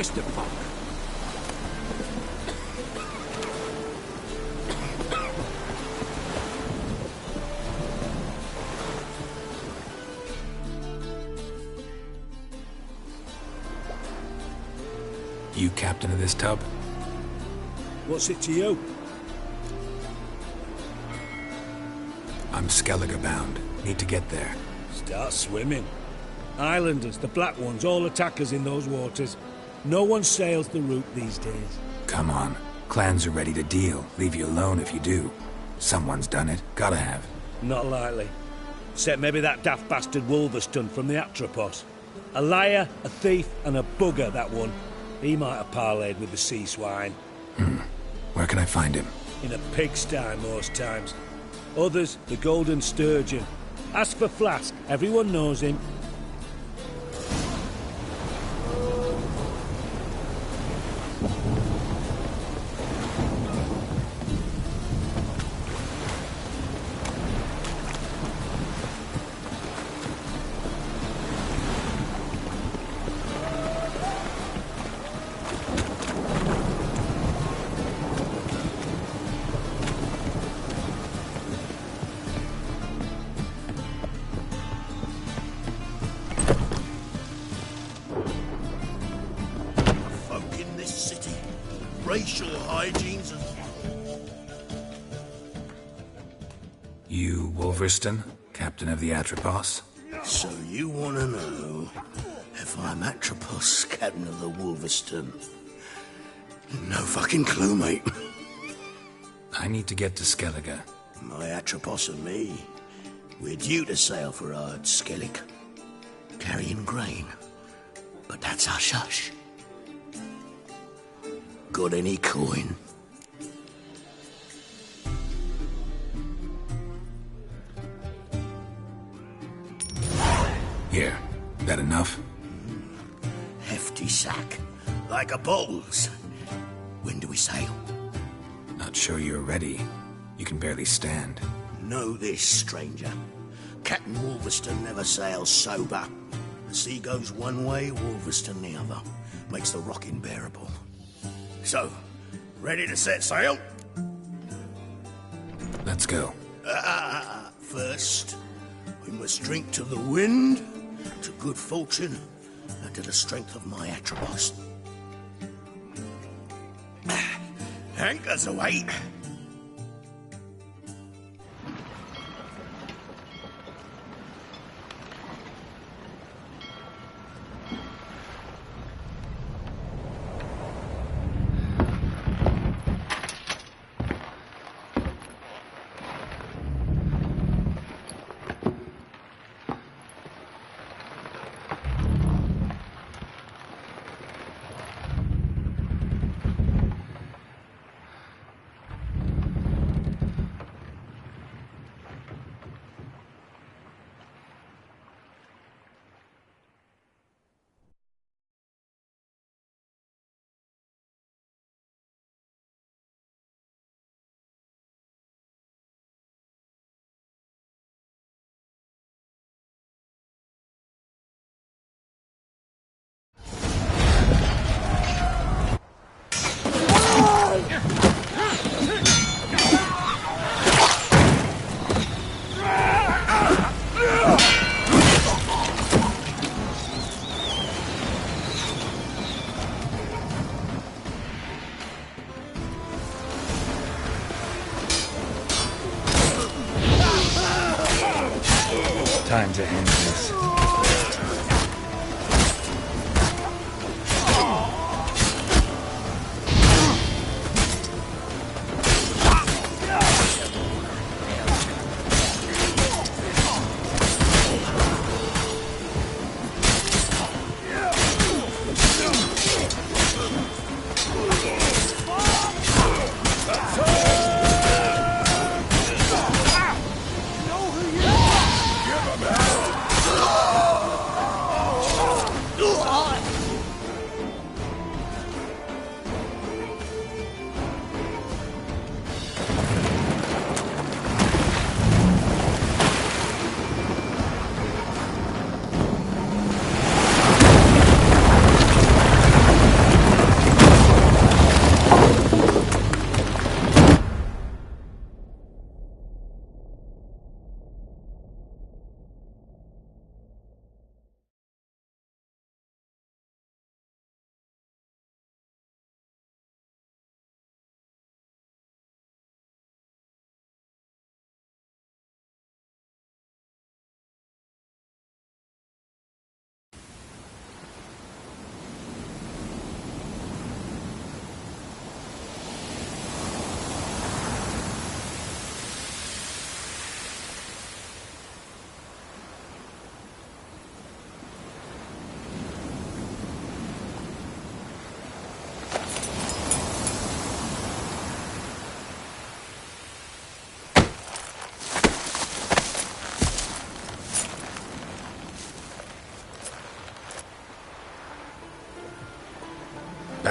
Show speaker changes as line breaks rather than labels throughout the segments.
Mr. Funk.
You captain of this tub?
What's it to you?
I'm Skellige bound. Need to get there.
Start swimming. Islanders, the black ones, all attackers in those waters. No one sails the route these days.
Come on. Clans are ready to deal. Leave you alone if you do. Someone's done it. Gotta have.
Not likely. Except maybe that daft bastard Wolverston from the Atropos. A liar, a thief, and a bugger, that one. He might have parlayed with the sea swine.
Where can I find him?
In a pigsty most times. Others, the Golden Sturgeon. Ask for Flask. Everyone knows him.
Racial hygiene's
You Wolverston, captain of the Atropos?
So you want to know if I'm Atropos, captain of the Wolverston? No fucking clue, mate.
I need to get to Skellige.
My Atropos and me, we're due to sail for Ard Skellig, carrying grain. But that's hush-hush. Got any coin?
Here. That enough?
Hefty sack. Like a bull's. When do we sail?
Not sure you're ready. You can barely stand.
Know this, stranger. Captain Wolverston never sails sober. The sea goes one way, Wolverston the other. Makes the rocking bearable. So, ready to set sail?
Let's go.
First, we must drink to the wind, to good fortune, and to the strength of my Atropos. Anchors away.
Time to end this.
Give him hell!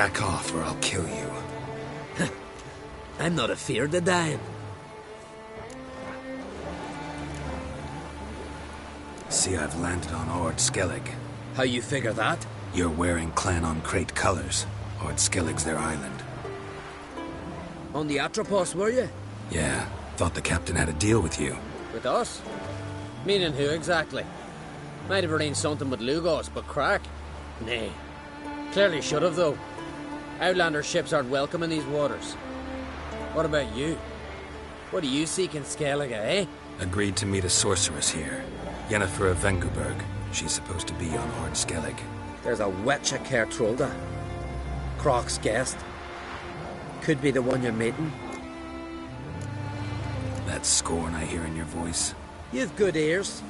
Back off or I'll kill you.
I'm not afeard of dying.
See, I've landed on Ord Skellig.
How you figure that?
You're wearing Clan on Crate colors. Ord Skellig's their island.
On the Atropos, were you?
Yeah, thought the captain had a deal with you.
With us? Meaning who exactly? Might have arranged something with Lugos, but crack? Nay. Clearly should have, though. Outlander ships aren't welcome in these waters. What about you? What do you seek in Skellige, eh?
Agreed to meet a sorceress here. Yennefer of Vengerberg. She's supposed to be on Ord Skellig.
There's a witch at Kertrolda. Croc's guest. Could be the one you're meeting.
That scorn I hear in your voice.
You've good ears.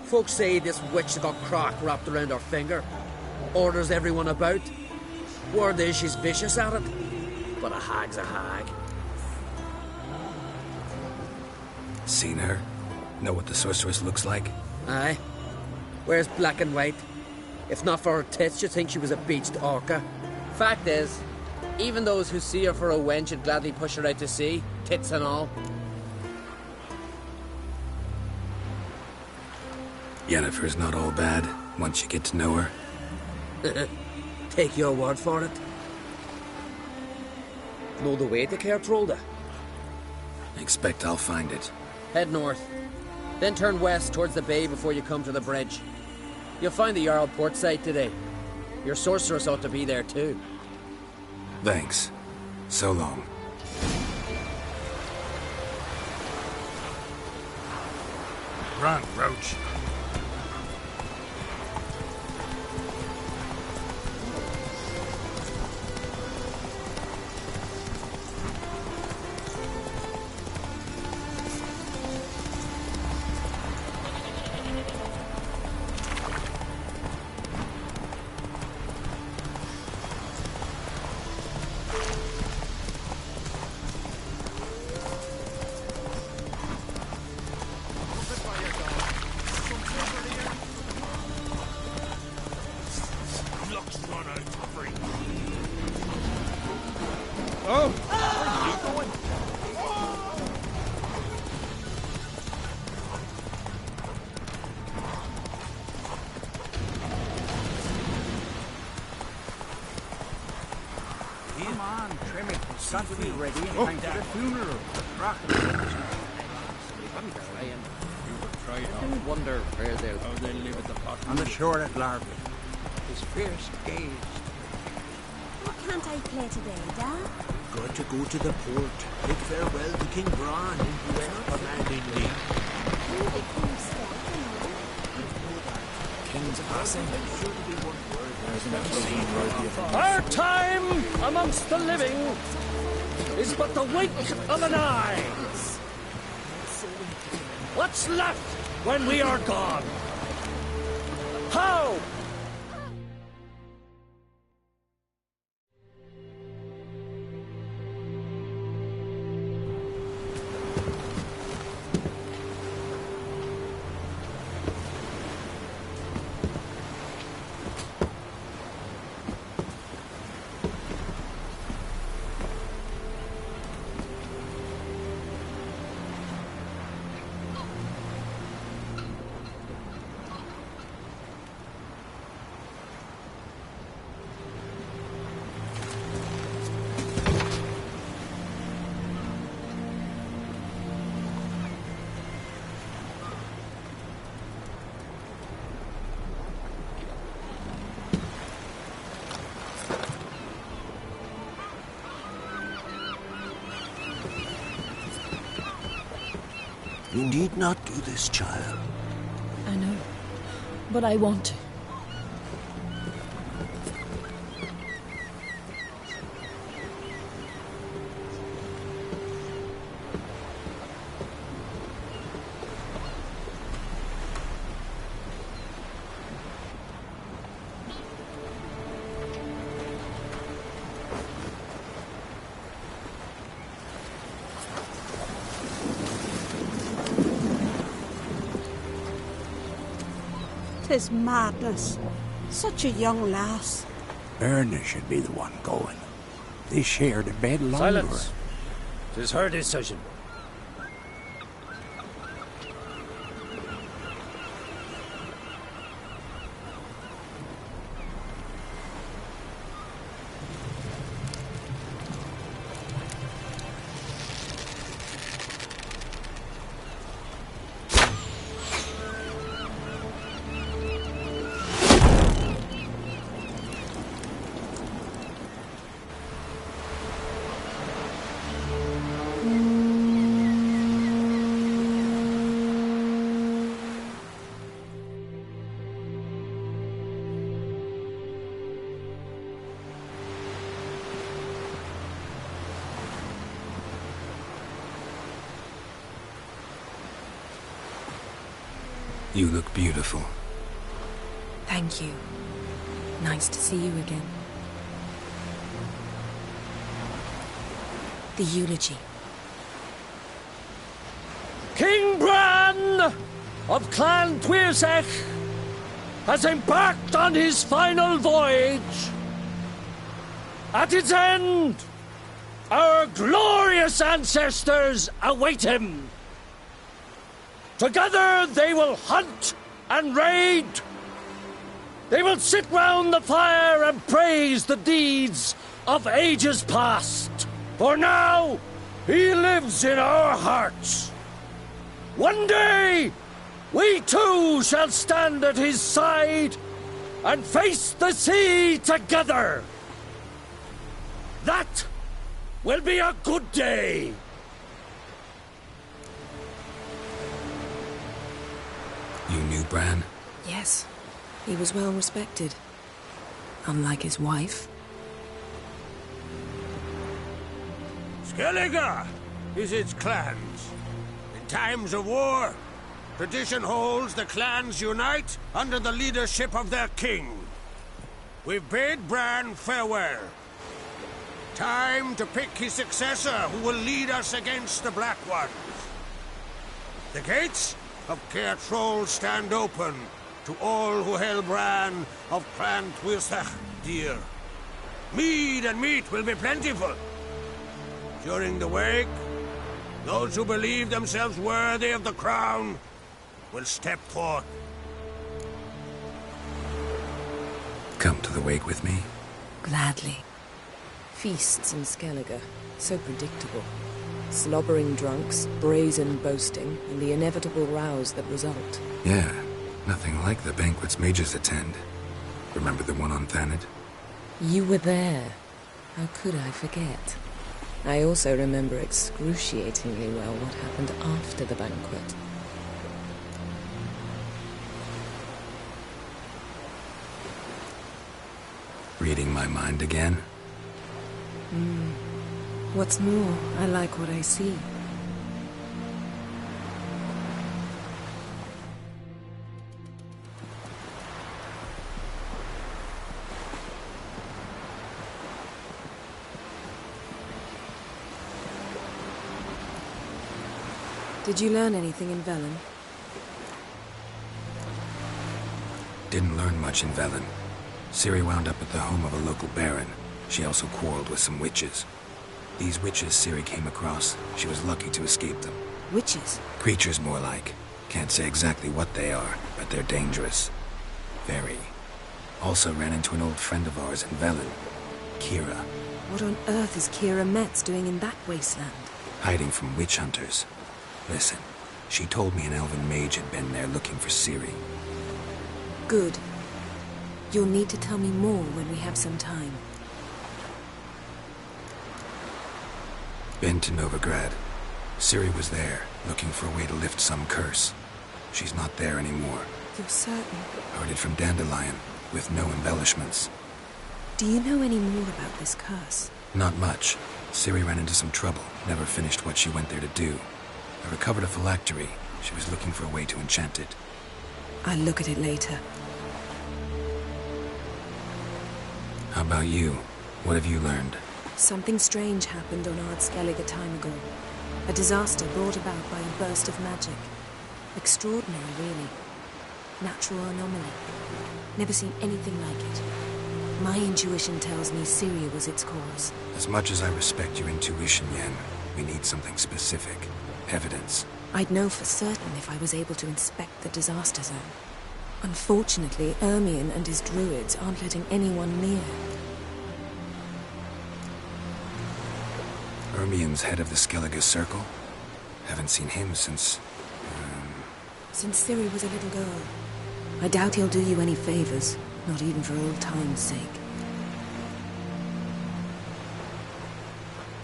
Folks say this witch has got Croc wrapped around her finger. Orders everyone about. Word is she's vicious at it. But a hag's a hag.
Seen her? Know what the sorceress looks like?
Aye. Wears black and white. If not for her tits, you'd think she was a beached orca. Fact is, even those who see her for a wench would gladly push her out to sea, tits and all.
Yennefer's not all bad, once you get to know her.
Take your word for it. Know the way to Kertrolda?
Expect I'll find it.
Head north. Then turn west towards the bay before you come to the bridge. You'll find the Jarl port site today. Your sorceress ought to be there too.
Thanks. So long.
Run, Roach.
Come on, trim it. It's got to be ready in time for the funeral. I wonder where they'll live at the bottom. On the shore at Larby. His fierce gaze.
What can't I play today, Dad?
Got to go to the port. Bid farewell to King Bran and whoever commanding me.
Who the king's stuff,
King's passing.
Our time amongst the living is but the wink of an eye. What's left when we are gone? How?
You need not do this, child.
I know, but I want to.
Tis madness. Such a young lass.
Erna should be the one going. They shared a bed longer.
Silence. 'Tis her decision.
You look beautiful.
Thank you. Nice to see you again. The eulogy.
King Bran of Clan Tuirsech has embarked on his final voyage. At its end, our glorious ancestors await him. Together they will hunt and raid. They will sit round the fire and praise the deeds of ages past. For now, he lives in our hearts. One day, we too shall stand at his side and face the sea together. That will be a good day.
You knew Bran?
Yes, he was well respected. Unlike his wife.
Skellige is its clans. In times of war, tradition holds the clans unite under the leadership of their king. We've bid Bran farewell. Time to pick his successor who will lead us against the Black Ones. The gates of Caer Troll stand open to all who held Bran of Clan Tuirsech dear. Mead and meat will be plentiful. During the wake, those who believe themselves worthy of the crown will step forth.
Come to the wake with me?
Gladly. Feasts in Skellige, so predictable. Slobbering drunks, brazen boasting, and the inevitable rows that result.
Yeah, nothing like the banquets mages attend. Remember the one on Thanet?
You were there. How could I forget? I also remember excruciatingly well what happened after the banquet.
Reading my mind again?
What's more, I like what I see. Did you learn anything in Velen?
Didn't learn much in Velen. Ciri wound up at the home of a local baron. She also quarreled with some witches. These witches Ciri came across, she was lucky to escape them.
Witches?
Creatures, more like. Can't say exactly what they are, but they're dangerous. Very. Also ran into an old friend of ours in Velen, Kira.
What on earth is Kira Metz doing in that wasteland?
Hiding from witch hunters. Listen, she told me an elven mage had been there looking for Ciri.
Good. You'll need to tell me more when we have some time.
Been to Novigrad. Ciri was there, looking for a way to lift some curse. She's not there anymore.
You're certain?
Heard it from Dandelion, with no embellishments.
Do you know any more about this curse?
Not much. Ciri ran into some trouble, never finished what she went there to do. I recovered a phylactery. She was looking for a way to enchant it.
I'll look at it later.
How about you? What have you learned?
Something strange happened on Ard Skellige a time ago. A disaster brought about by a burst of magic. Extraordinary, really. Natural anomaly. Never seen anything like it. My intuition tells me Syria was its cause.
As much as I respect your intuition, Yen, we need something specific. Evidence.
I'd know for certain if I was able to inspect the disaster zone. Unfortunately, Ermion and his druids aren't letting anyone near.
Ermion's head of the Skellige Circle? Haven't seen him since...
Since Ciri was a little girl. I doubt he'll do you any favors, not even for old time's sake.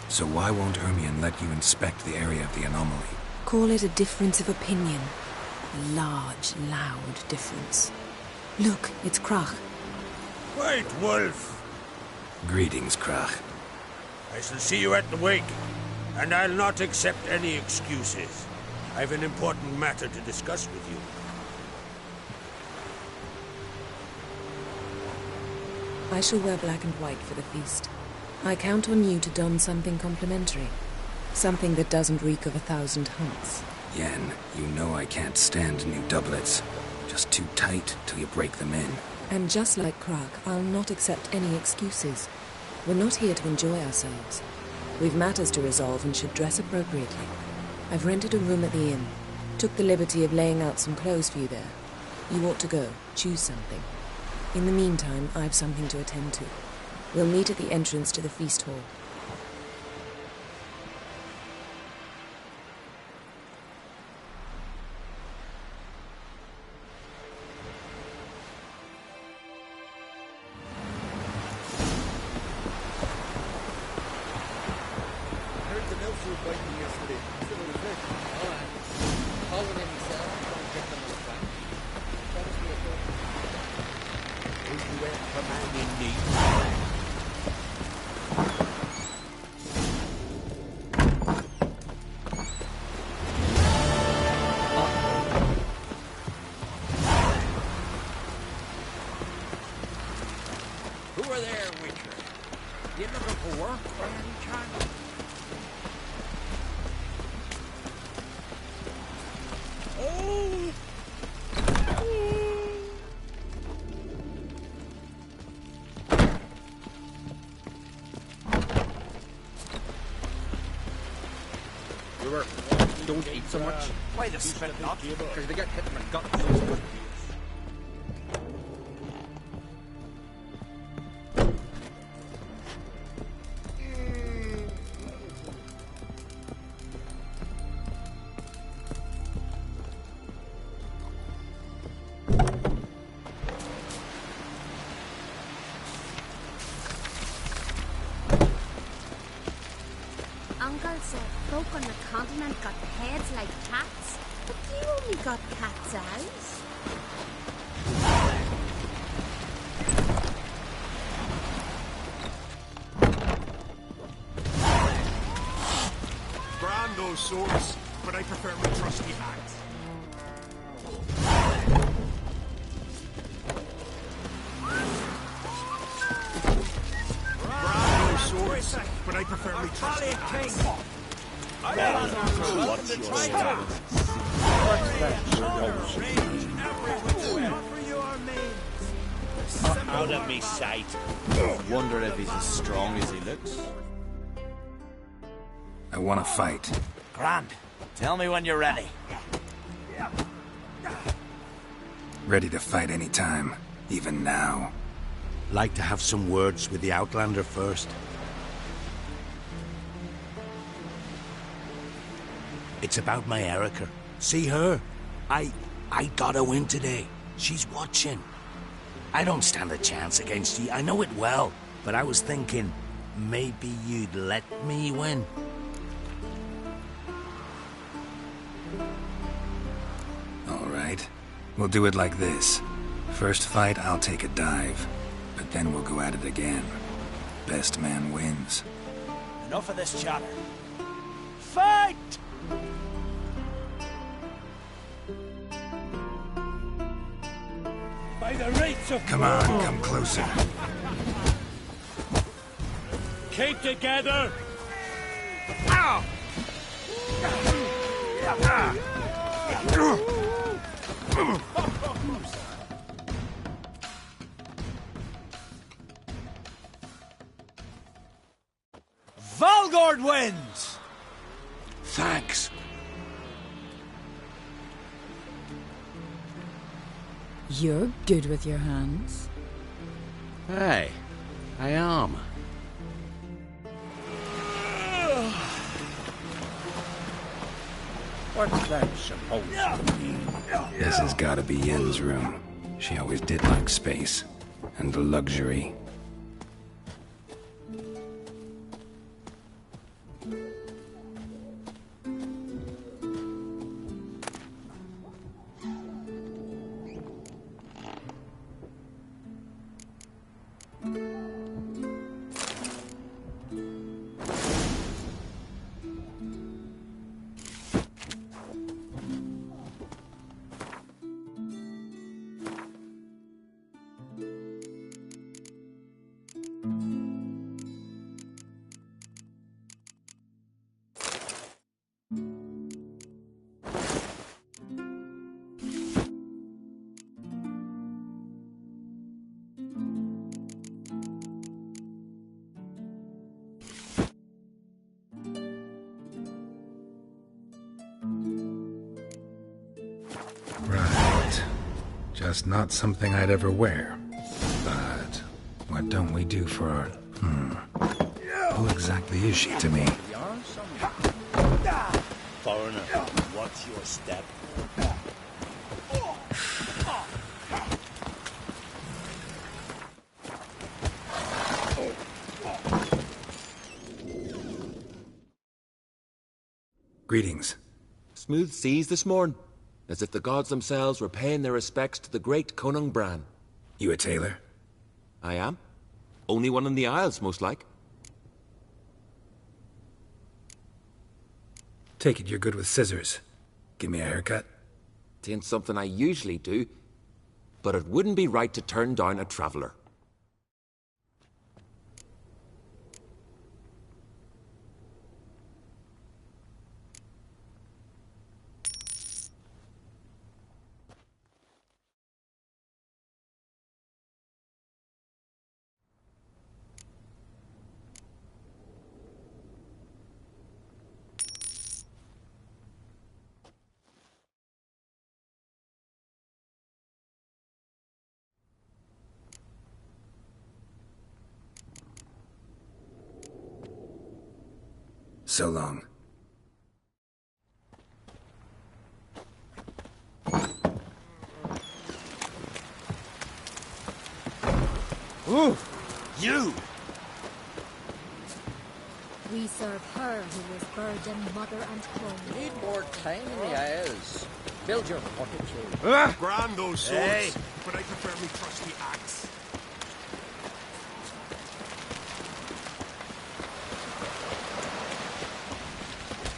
So why won't Ermion let you inspect the area of the anomaly?
Call it a difference of opinion. A large, loud difference. Look, it's Krach.
Wait, Wolf.
Greetings, Krach.
I shall see you at the wake, and I'll not accept any excuses. I've an important matter to discuss with you.
I shall wear black and white for the feast. I count on you to don something complimentary. Something that doesn't reek of 1,000 hunts.
Yen, you know I can't stand new doublets. Just too tight till you break them in.
And just like Krach, I'll not accept any excuses. We're not here to enjoy ourselves. We've matters to resolve and should dress appropriately. I've rented a room at the inn. Took the liberty of laying out some clothes for you there. You ought to go. Choose something. In the meantime, I've something to attend to. We'll meet at the entrance to the feast hall.
Don't eat so much. Why the spit not? Because they get hit in the gut with those good
Uncle said folk on the continent got heads like cats, but you only got cat's eyes.
Brand those swords, but I prefer my trusty axe. Brand those swords, but I prefer my trusty axe.
Out of me sight. Wonder if he's as strong as he looks.
I want to fight.
Grand. Tell me when you're ready.
Ready to fight any time, even now.
Like to have some words with the Outlander first. It's about my Erica. See her? I got her win today. She's watching. I don't stand a chance against you. I know it well. But I was thinking, maybe you'd let me win.
All right. We'll do it like this. First fight, I'll take a dive. But then we'll go at it again. Best man wins.
Enough of this chatter. Fight!
By the rates of
Come on, come closer.
keep together.
Northward winds!
Thanks.
You're good with your hands.
Hey, I am.
What's that supposed to mean?
This has gotta be Yen's room. She always did like space. And luxury. Right. Just not something I'd ever wear. But what don't we do for our... Who exactly is she to me?
Foreigner, watch your step.
Greetings.
Smooth seas this morn, as if the gods themselves were paying their respects to the great Conung Bran.
You a tailor?
I am. Only one in the Isles, most like.
Take it you're good with scissors. Give me a haircut.
Tain't something I usually do, but it wouldn't be right to turn down a traveller.
So long.
Ooh, you!
We serve her who was burdened mother and home.
Need more time in the Isles. Build your fortitude.
Grand those swords,
Hey.
but I prefer me trusty axe.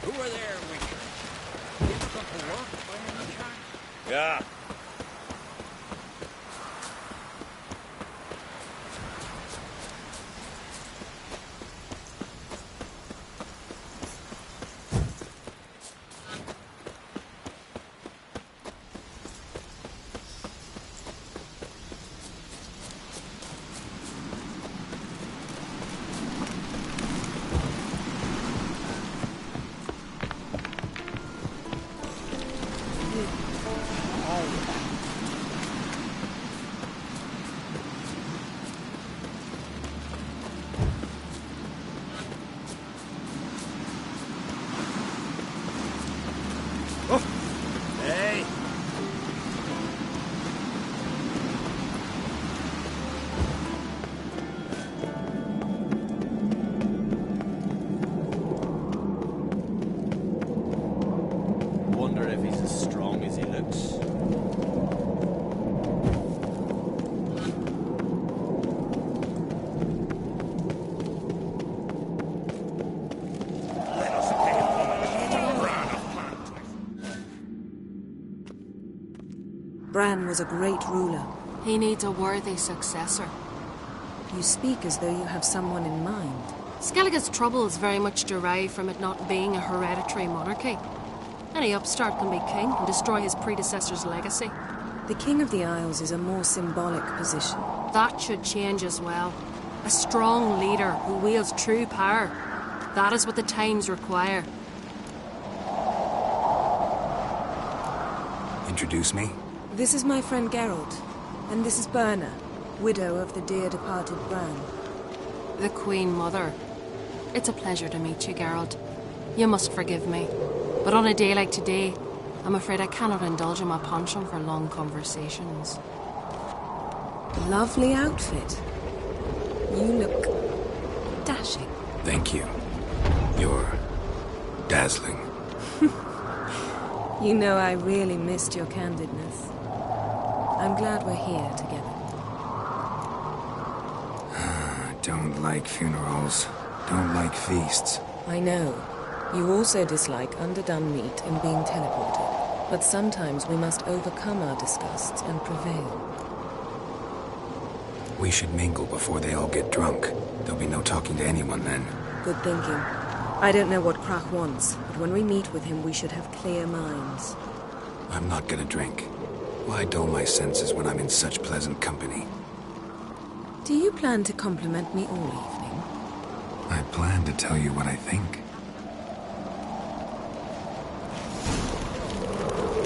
Who are there, Witcher? You've got to work by any chance?
Yeah. Hey!
Wonder if he's as strong as he looks.
Let us pay homage to Bran of Plant.
Bran was a great ruler.
He needs a worthy successor.
You speak as though you have someone in mind.
Skellige's troubles very much derive from it not being a hereditary monarchy. Any upstart can be king and destroy his predecessor's legacy.
The King of the Isles is a more symbolic position.
That should change as well. A strong leader who wields true power. That is what the times require.
Introduce me?
This is my friend Geralt, and this is Berna, widow of the dear departed Bran.
The Queen Mother. It's a pleasure to meet you, Geralt. You must forgive me, but on a day like today, I'm afraid I cannot indulge in my penchant for long conversations.
Lovely outfit. You look dashing.
Thank you. You're dazzling.
You know, I really missed your candidness. I'm glad we're here together.
Don't like funerals. Don't like feasts.
I know. You also dislike underdone meat and being teleported. But sometimes we must overcome our disgusts and prevail.
We should mingle before they all get drunk. There'll be no talking to anyone then.
Good thinking. I don't know what Krach wants, but when we meet with him, we should have clear minds.
I'm not gonna drink. Why dull my senses when I'm in such pleasant company?
Do you plan to compliment me all evening?
I plan to tell you what I think.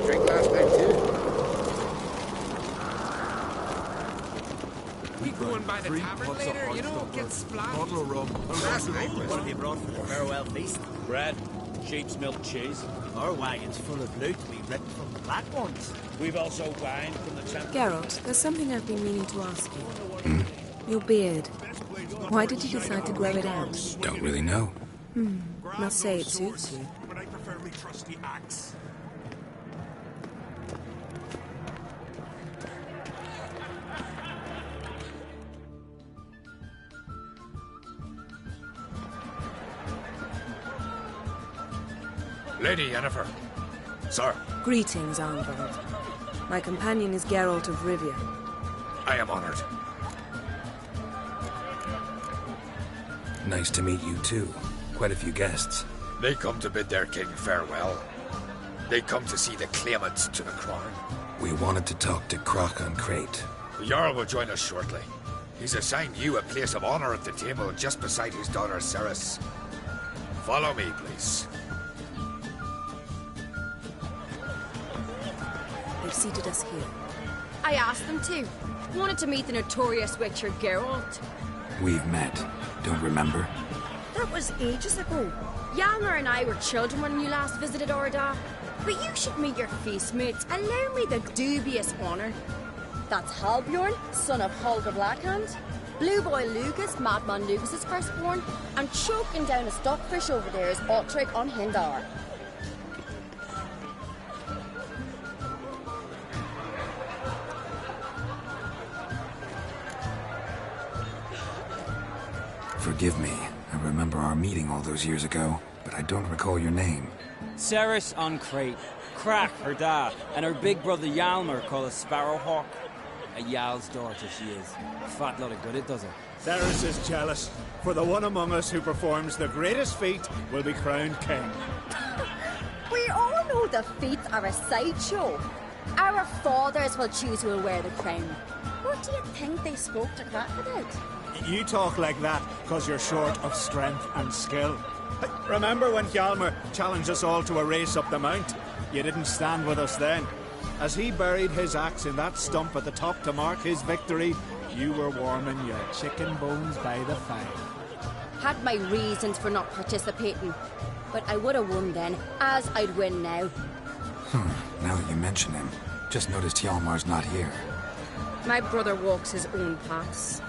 Drink last night, too. We going by the tavern later, you know, get splashed.
Bottle of rum.
Last night
What have you brought for the farewell feast?
Bread, sheep's milk cheese.
Our wagon's full of loot we ripped from the black ones.
We've also wine from the temple.
Geralt, there's something I've been meaning to ask you. Your beard. Why did you decide to grow it out?
Don't really know.
Must say it suits you.
But I prefer my trusty axe.
Lady Yennefer. Sir,
Greetings, Arnvald. My companion is Geralt of Rivia.
I am honored.
Nice to meet you too. Quite a few guests.
They come to bid their king farewell. They come to see the claimants to the crown.
We wanted to talk to Krach on Crate.
The Jarl will join us shortly. He's assigned you a place of honor at the table just beside his daughter Ceres. Follow me, please.
They've seated us here.
I asked them to. Wanted to meet the notorious Witcher Geralt.
We've met. Don't remember?
That was ages ago. Hjalmar and I were children when you last visited Orda. But you should meet your feast mates. Allow me the dubious honor. That's Halbjorn, son of Holger Blackhand. Blue Boy Lucas, Madman Lucas's firstborn. And choking down a stockfish over there is Otrek on Hindar.
Forgive me. I remember our meeting all those years ago, but I don't recall your name.
Ceres on Crate, Krach her dad, and her big brother Hjalmar called a Sparrowhawk. A Jarl's daughter she is. Fat lot of good it does her.
Ceres is jealous, for the one among us who performs the greatest feat will be crowned king.
We all know the feats are a sideshow. Our fathers will choose who will wear the crown. What do you think they spoke to Krach about?
You talk like that because you're short of strength and skill. Remember when Hjalmar challenged us all to a race up the mount? You didn't stand with us then. As he buried his axe in that stump at the top to mark his victory, you were warming your chicken bones by the fire.
Had my reasons for not participating, but I would have won then, as I'd win now.
Now that you mention him, just noticed Hjalmar's not here.
My brother walks his own paths.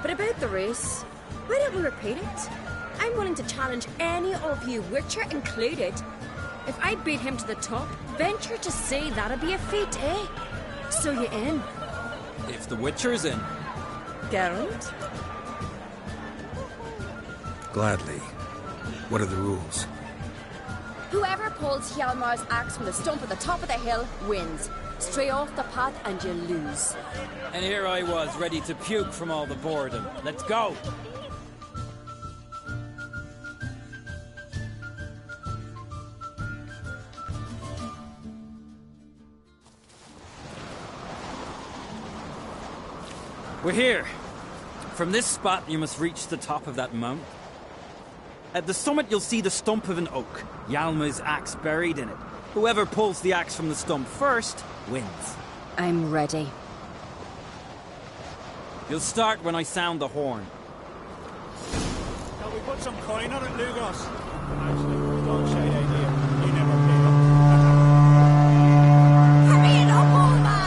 But about the race, why don't we repeat it? I'm willing to challenge any of you, Witcher included. If I beat him to the top, venture to say that'd be a feat, eh? So you in?
If the Witcher's in.
Geralt?
Gladly. What are the rules?
Whoever pulls Hjalmar's axe from the stump at the top of the hill wins. Stray off the path and you lose.
And here I was, ready to puke from all the boredom. Let's go! We're here. From this spot, you must reach the top of that mount. At the summit, you'll see the stump of an oak. Yalma's axe buried in it. Whoever pulls the axe from the stump first wins.
I'm ready.
You'll start when I sound the horn.
Shall we put some coin on it, Lugos? Actually, don't shade idea. You never pay up.
Hurry it up, old man!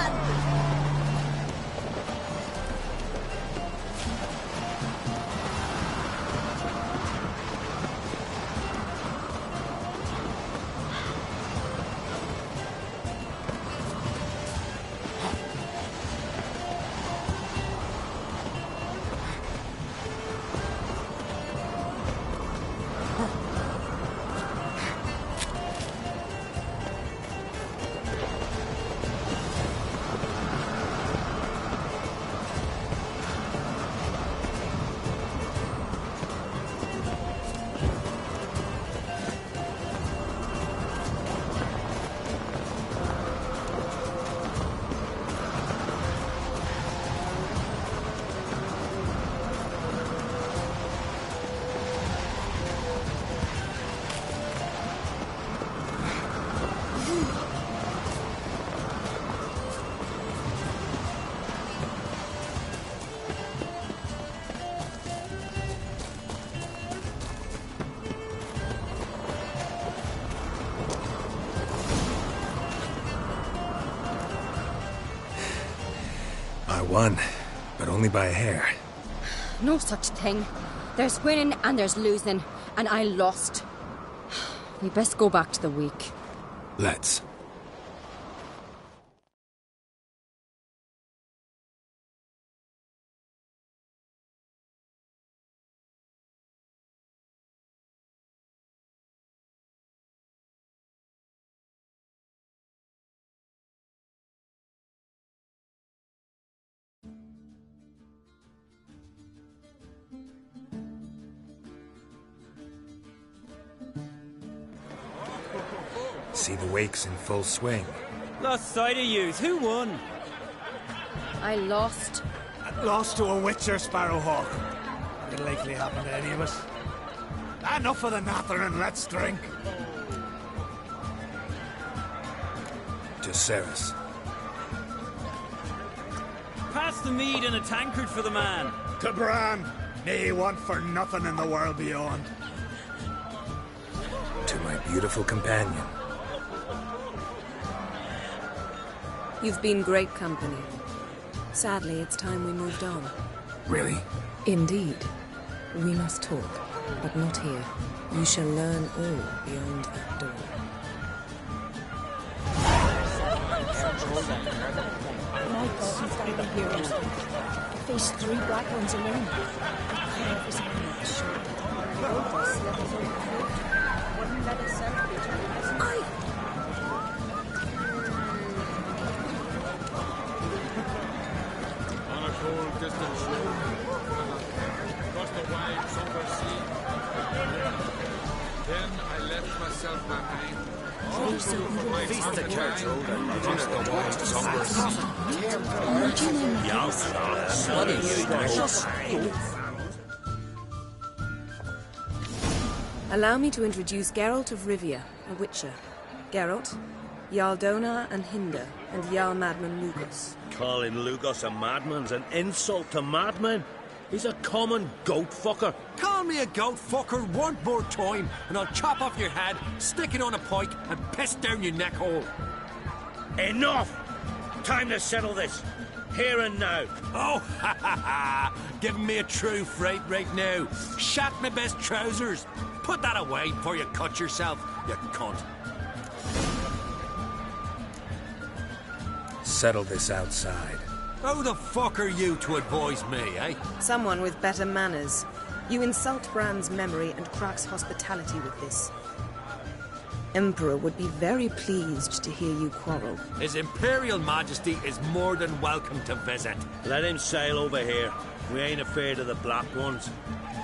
Won, but only by a hair.
No such thing. There's winning and there's losing, and I lost. We best go back to the week.
Let's. See the wakes in full swing.
Lost sight of yous. Who won?
I lost.
Lost to a witcher, Sparrowhawk. Could likely happen to any of us. Enough of the nattering, let's drink.
To Ceres.
Pass the mead in a tankard for the man.
To Bran. May he want for nothing in the world beyond.
To my beautiful companion.
You've been great company. Sadly, it's time we moved on.
Really?
Indeed. We must talk, but not here. You shall learn all beyond that door.
My God, he's got the heroes. He faced 3 black ones alone. Cut off his hand with the sword. Wouldn't let his self be turned.
On a cold, distant shore, across the wide, somber sea. Then I left myself behind. Feast the church across the wide, somber sea.
What are you doing?
Allow me to introduce Geralt of Rivia, a witcher. Geralt, Jarl Dona and Hinder, and Jarl Madman Lugos.
Calling Lugos a madman's an insult to madmen. He's a common goat fucker.
Call me a goat fucker one more time, and I'll chop off your head, stick it on a pike, and piss down your neck hole.
Enough! Time to settle this. Here and now.
Oh, ha ha ha! Giving me a true fright right now. Shat my best trousers. Put that away before you cut yourself, you cunt.
Settle this outside.
Who the fuck are you to advise me, eh?
Someone with better manners. You insult Bran's memory and Krak's hospitality with this. Emperor would be very pleased to hear you quarrel.
His Imperial Majesty is more than welcome to visit.
Let him sail over here. We ain't afraid of the Black Ones.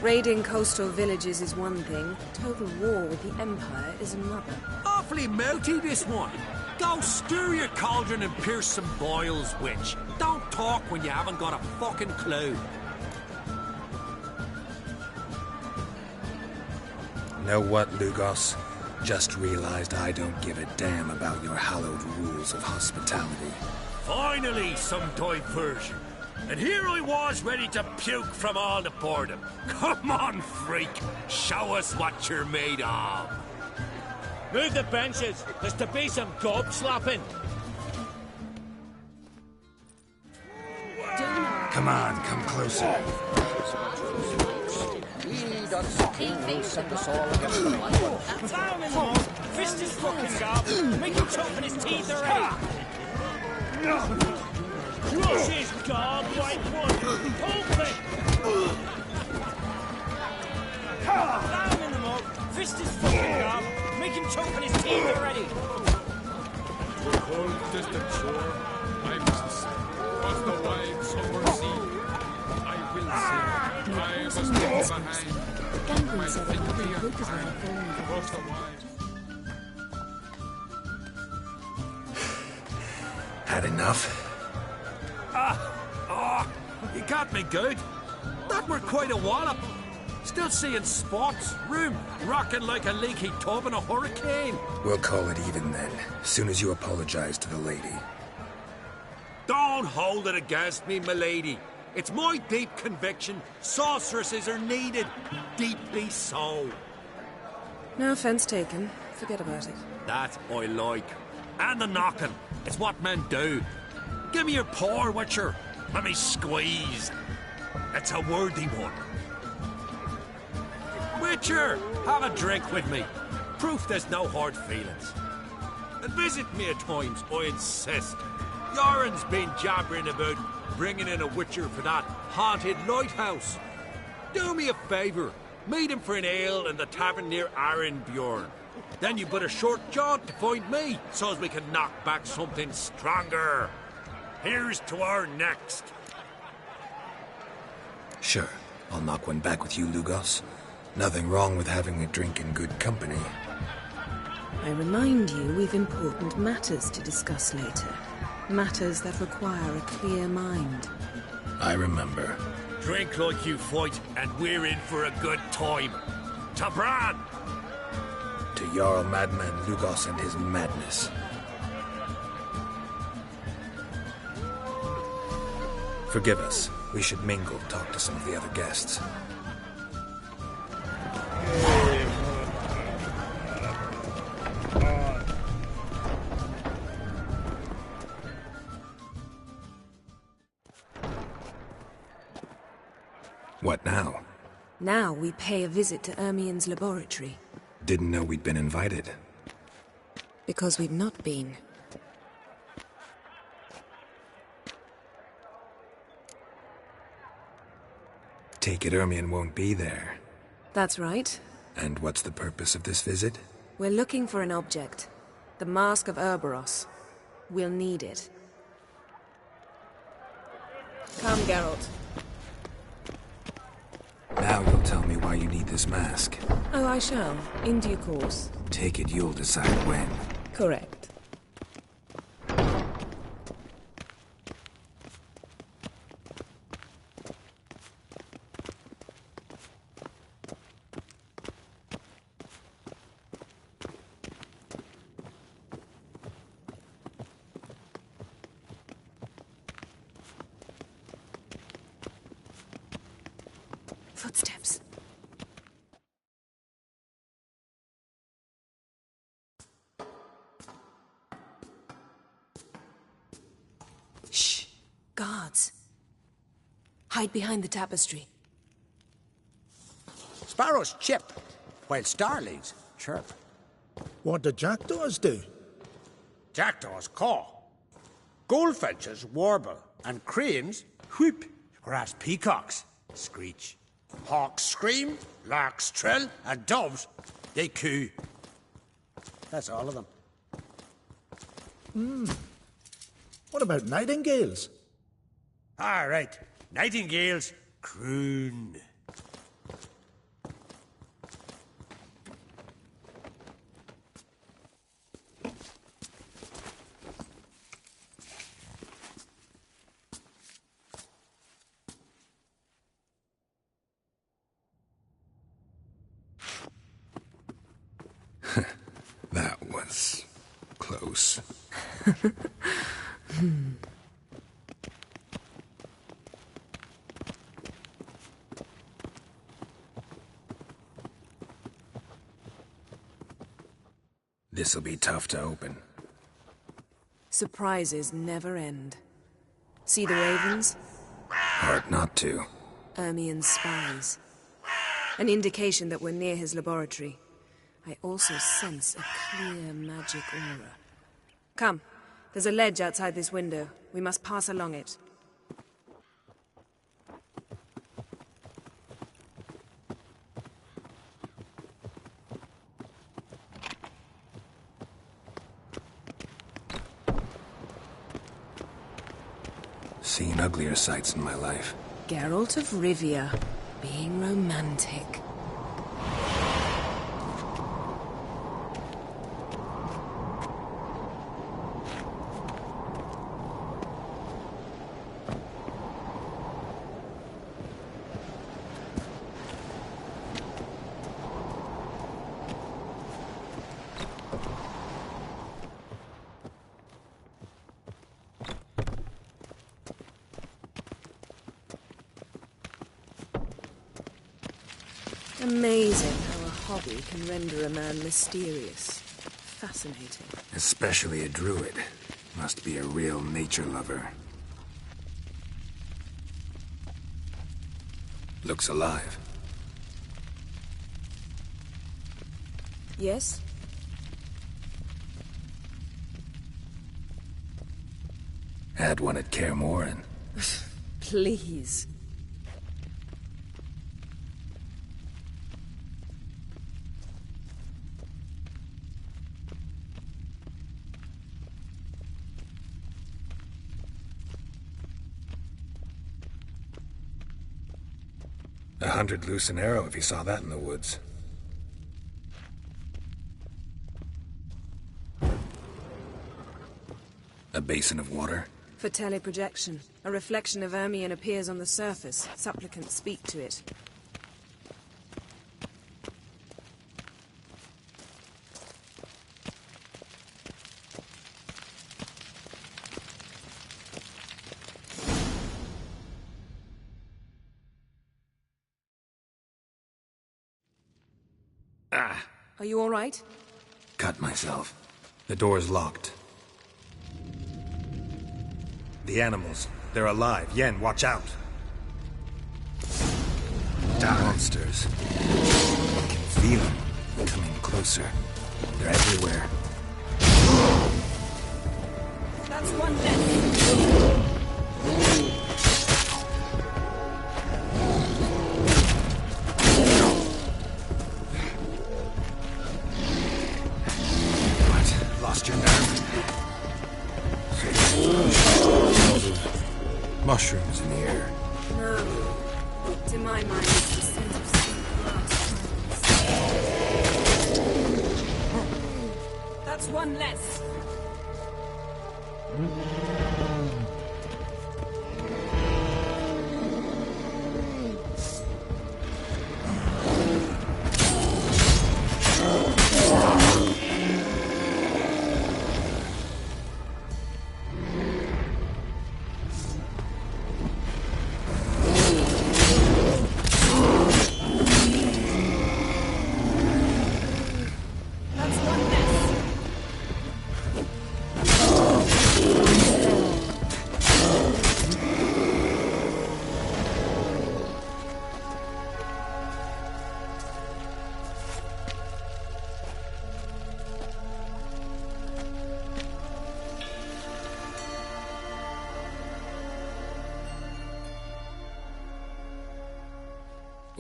Raiding coastal villages is one thing. Total war with the Empire is another.
Awfully mouthy, this one. Go stir your cauldron and pierce some boils, witch. Don't talk when you haven't got a fucking clue.
Know what, Lugos? Just realized I don't give a damn about your hallowed rules of hospitality.
Finally, some diversion. And here I was ready to puke from all the boredom. Come on, freak. Show us what you're made of.
Move the benches. There's to be some gob slapping.
Come on, come closer.
Set us all against the light.
Down in the mud. Fist his fucking gob. Make him choke and his teeth already. Crush his gob, white one. Pulp it. Down in the mud. Fist his fucking gob. Make him choke and his teeth already.
To a cold, distant shore, I must sail. Across the wide summer sea, I will sail. I must leave behind my victory and pride. Across the wide.
Had enough?
You got me good. That were quite a wallop. Still seeing spots, room rocking like a leaky tub in a hurricane.
We'll call it even then, soon as you apologize to the lady.
Don't hold it against me, milady. It's my deep conviction sorceresses are needed. Deeply so.
No offense taken. Forget about it.
That I like. And the knocking. It's what men do. Give me your paw, Witcher. Let me squeeze. It's a worthy one. Witcher, have a drink with me. Proof there's no hard feelings. And visit me at times, I insist. Yoren's been jabbering about bringing in a Witcher for that haunted lighthouse. Do me a favour. Meet him for an ale in the tavern near Arenbjorn. Then you but a short jaunt to find me, so as we can knock back something stronger. Here's to our next.
Sure, I'll knock one back with you, Lugos. Nothing wrong with having a drink in good company.
I remind you we've important matters to discuss later. Matters that require a clear mind.
I remember.
Drink like you fight, and we're in for a good time. To Bran!
To Jarl Madman Lugos and his madness. Forgive us. We should mingle, talk to some of the other guests. What now?
Now we pay a visit to Ermien's laboratory.
Didn't know we'd been invited.
Because we've not been.
Take it Ermien won't be there.
That's right.
And what's the purpose of this visit?
We're looking for an object. The Mask of Ouroboros. We'll need it. Come, Geralt.
Now you'll tell me why you need this mask.
Oh, I shall. In due course.
Take it you'll decide when.
Correct. Footsteps. Shh. Guards. Hide behind the tapestry.
Sparrows chip, while starlings chirp.
What do jackdaws do?
Jackdaws caw. Goldfinches warble, and cranes whoop, whereas peacocks screech. Hawks scream, larks trill, and doves, they coo. That's all of them.
What about nightingales?
All right, nightingales croon.
was close. This'll be tough to open.
Surprises never end. See the ravens?
Hard not to.
Ermien's spies. An indication that we're near his laboratory. I also sense a clear magic aura. Come, there's a ledge outside this window. We must pass along it.
Seen uglier sights in my life.
Geralt of Rivia, being romantic. Amazing how a hobby can render a man mysterious. Fascinating.
Especially a druid. Must be a real nature lover. Looks alive.
Yes?
Had one at Kaer Morhen.
Please.
$100 loose an arrow if he saw that in the woods. A basin of water?
For teleprojection. A reflection of Ermien appears on the surface. Supplicants speak to it.
Ah!
Are you all right?
Cut myself. The door's locked. The animals. They're alive. Yen, watch out! Monsters. I can feel them coming closer. They're everywhere.
That's one less.
Lost your nerve? Mushrooms in here.
No. To my mind, it's the scent of sweet grass.
That's one less.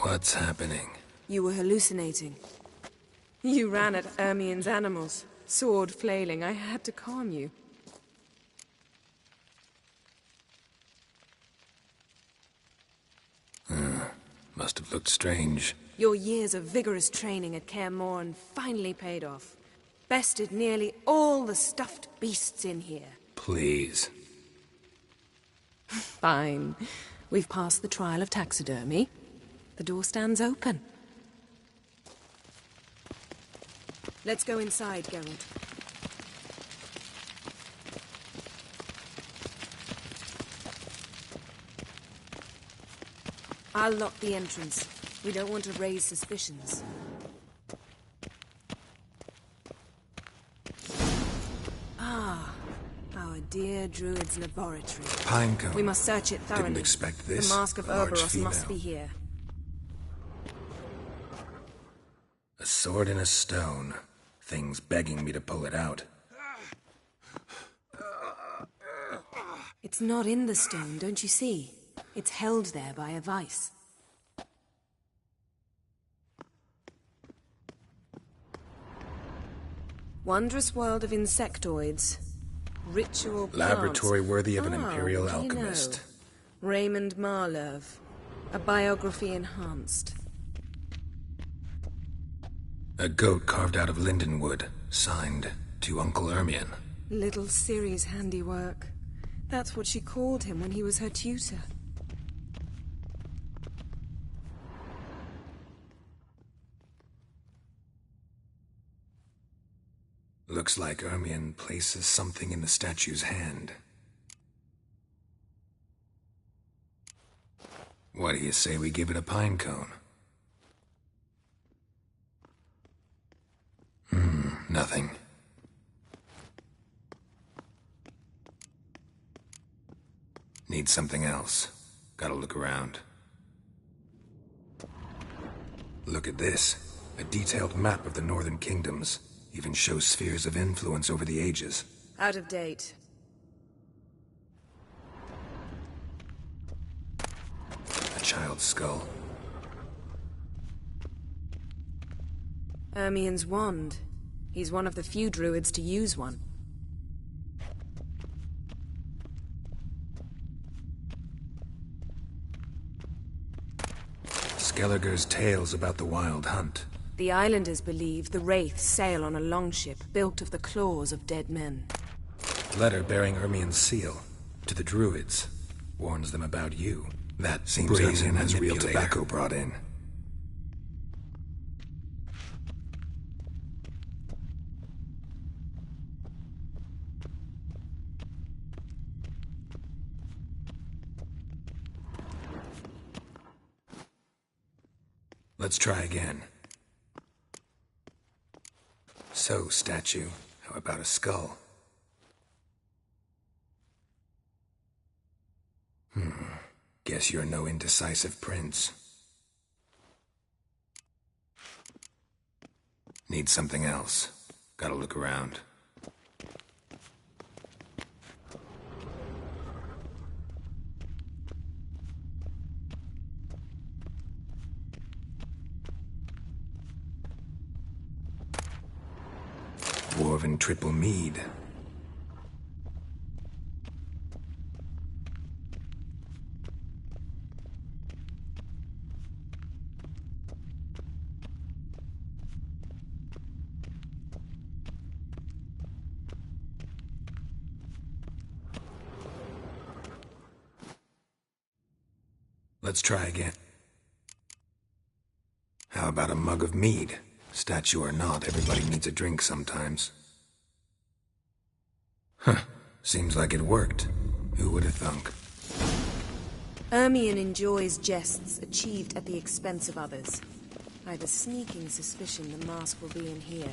What's happening?
You were hallucinating. You ran at Ermien's animals, sword flailing. I had to calm you.
Must have looked strange.
Your years of vigorous training at Kaer Morhen finally paid off. Bested nearly all the stuffed beasts in here.
Please.
Fine. We've passed the trial of taxidermy. The door stands open. Let's go inside, Geralt. I'll lock the entrance. We don't want to raise suspicions. Ah, our dear druid's laboratory.
Pinecone.
We must search it thoroughly.
Didn't expect this.
The Mask of
A large
Ouroboros
female.
must be here.
A sword in a stone. Thing's begging me to pull it out.
It's not in the stone, don't you see? It's held there by a vice. Wondrous world of insectoids. Ritual plants.
Laboratory worthy of an imperial
what do you know?
alchemist.
Raymond Marlove. A biography enhanced.
A goat carved out of lindenwood. Signed, to Uncle Ermion.
Little Ciri's handiwork. That's what she called him when he was her tutor.
Looks like Ermion places something in the statue's hand. What do you say we give it a pine cone? Nothing. Need something else. Gotta look around. Look at this. A detailed map of the northern kingdoms. Even shows spheres of influence over the ages.
Out of date.
A child's skull.
Ermion's wand. He's one of the few druids to use one.
Skelliger's tales about the wild hunt.
The islanders believe the wraiths sail on a longship built of the claws of dead men.
Letter bearing Ermion's seal. To the druids. Warns them about you. That seems Ermion has real tobacco brought in. Let's try again. So, statue, how about a skull? Guess you're no indecisive prince. Need something else. Gotta look around. Dwarven triple mead. Let's try again. How about a mug of mead? Statue or not, everybody needs a drink sometimes. Seems like it worked. Who would have thunk?
Ermion enjoys jests achieved at the expense of others. I have a sneaking suspicion the mask will be in here.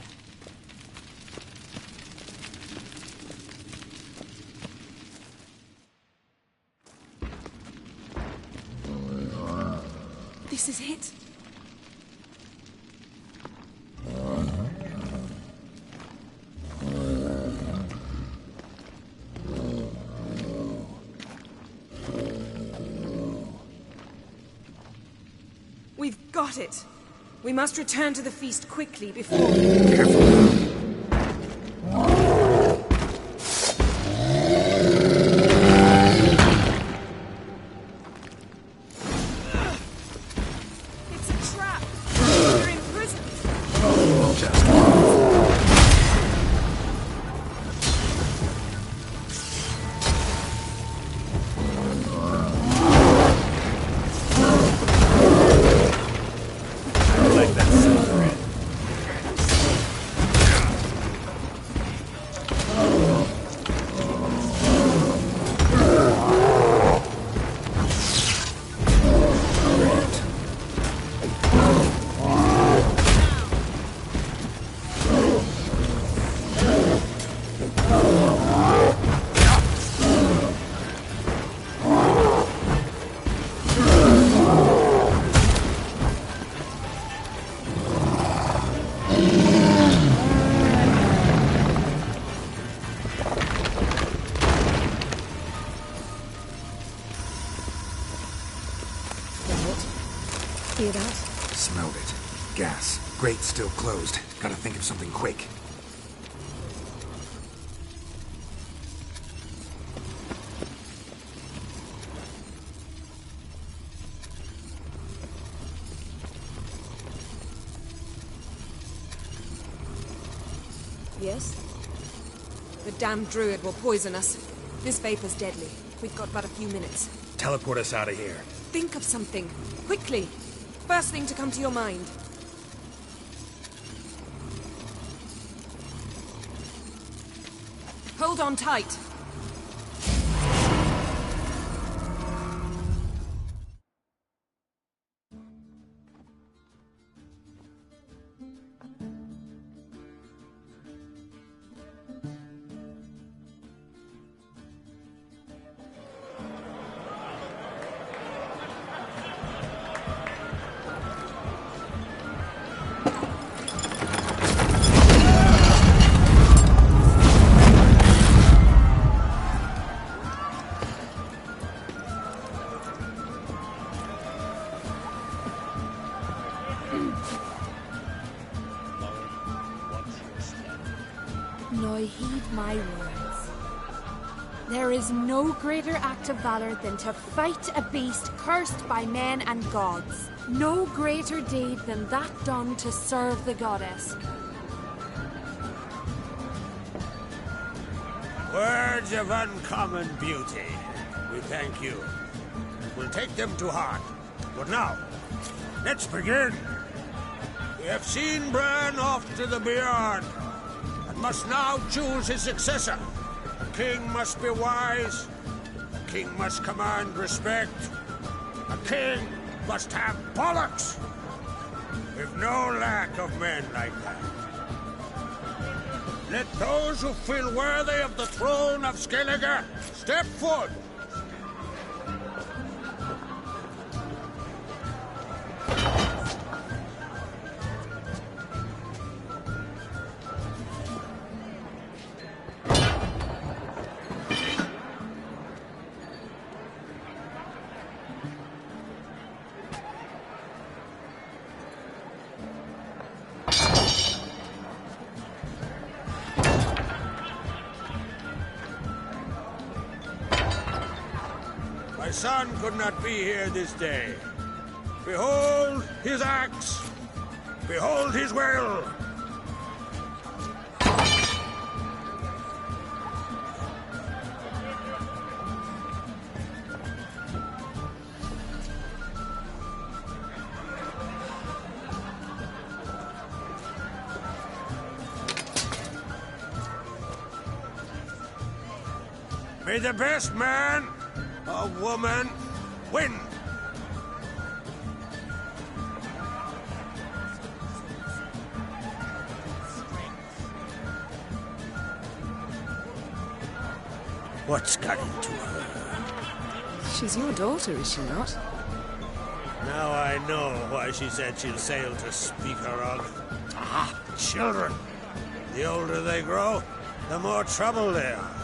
This is it. We've got it. We must return to the feast quickly before...
Careful.
It's a trap. We're in prison.
I like that silver in.
hear that?
Smelled it. Gas. Grate still closed. Gotta think of something quick.
Yes? The damned druid will poison us. This vapor's deadly. We've got but a few minutes.
Teleport us out of here.
Think of something. Quickly. First thing to come to your mind. Hold on tight.
Now heed my words. There is no greater act of valor than to fight a beast cursed by men and gods. No greater deed than that done to serve the goddess.
Words of uncommon beauty. We thank you. We'll take them to heart. But now, let's begin. We have seen Bran off to the beyond, and must now choose his successor. A king must be wise. A king must command respect. A king must have bollocks. We've no lack of men like that. Let those who feel worthy of the throne of Skellige step forward. My son could not be here this day. Behold his axe. Behold his will. May the best man or woman win. What's got into her?
She's your daughter, is she not?
Now I know why she said she'll sail to speak her of. Ah, children. The older they grow, the more trouble they are.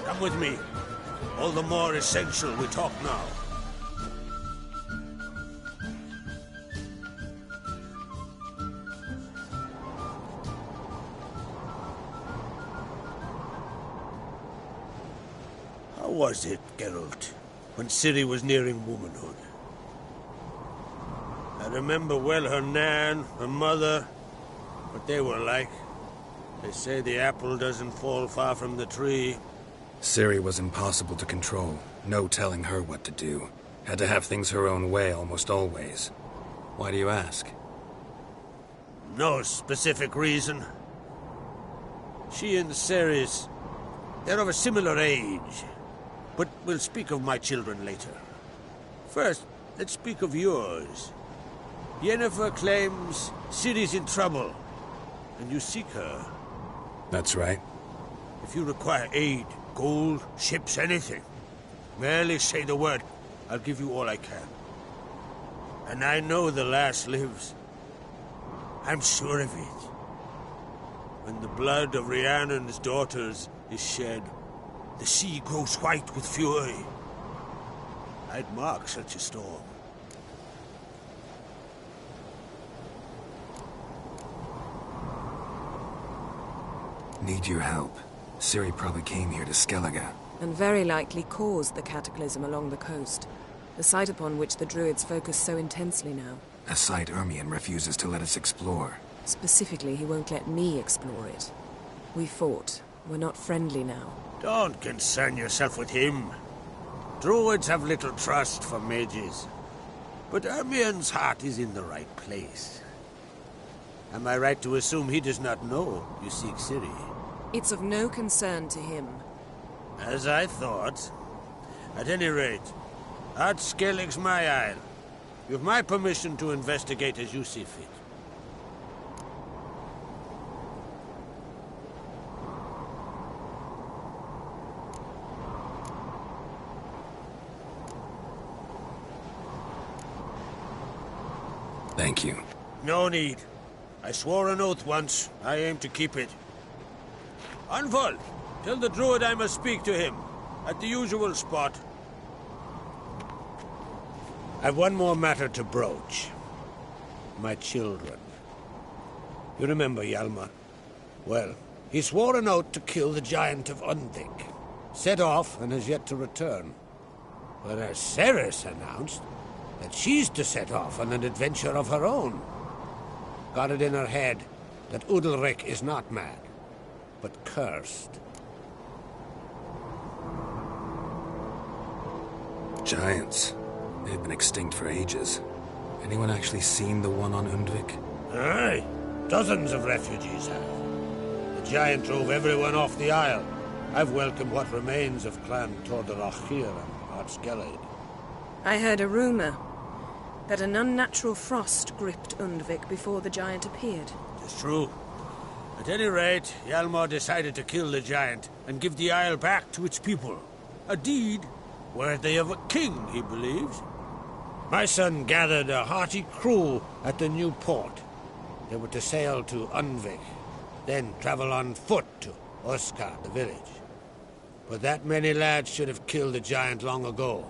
Come with me. All the more essential we talk now. How was it, Geralt, when Ciri was nearing womanhood? I remember well her nan, her mother, what they were like. They say the apple doesn't fall far from the tree.
Ciri was impossible to control. No telling her what to do. Had to have things her own way almost always.
Why do you ask?
No specific reason. She and Ceres, they're of a similar age. But we'll speak of my children later. First, let's speak of yours. Yennefer claims Ciri's in trouble, and you seek her.
That's right.
If you require aid, gold, ships, anything, merely say the word. I'll give you all I can. And I know the lass lives. I'm sure of it. When the blood of Rhiannon's daughters is shed, the sea grows white with fury. I'd mark such a storm.
Need your help. Ciri probably came here to Skellige.
And very likely caused the cataclysm along the coast. The site upon which the Druids focus so intensely now.
A site Ermion refuses to let us explore.
Specifically, he won't let me explore it. We fought. We're not friendly now.
Don't concern yourself with him. Druids have little trust for mages. But Ermion's heart is in the right place. Am I right to assume he does not know you seek Ciri?
It's of no concern to him.
As I thought. At any rate, Art Skellig's my isle. You've my permission to investigate as you see fit.
Thank you.
No need. I swore an oath once. I aim to keep it. Anvol, tell the druid I must speak to him. At the usual spot. I've one more matter to broach. My children. You remember Hjalmar? Well, he swore an oath to kill the giant of Undvik. Set off and has yet to return. Whereas Ceres announced that she's to set off on an adventure of her own. Got it in her head that Udalric is not mad, but cursed.
Giants. They've been extinct for ages. Anyone actually seen the one on Undvik?
Aye. Dozens of refugees have. The giant drove everyone off the isle. I've welcomed what remains of Clan Tordarachir and Art Skellig.
I heard a rumor that an unnatural frost gripped Undvik before the giant appeared.
It's true. At any rate, Hjalmar decided to kill the giant and give the isle back to its people. A deed worthy of a king, he believes. My son gathered a hearty crew at the new port. They were to sail to Undvik, then travel on foot to Oskar, the village. But that many lads should have killed the giant long ago.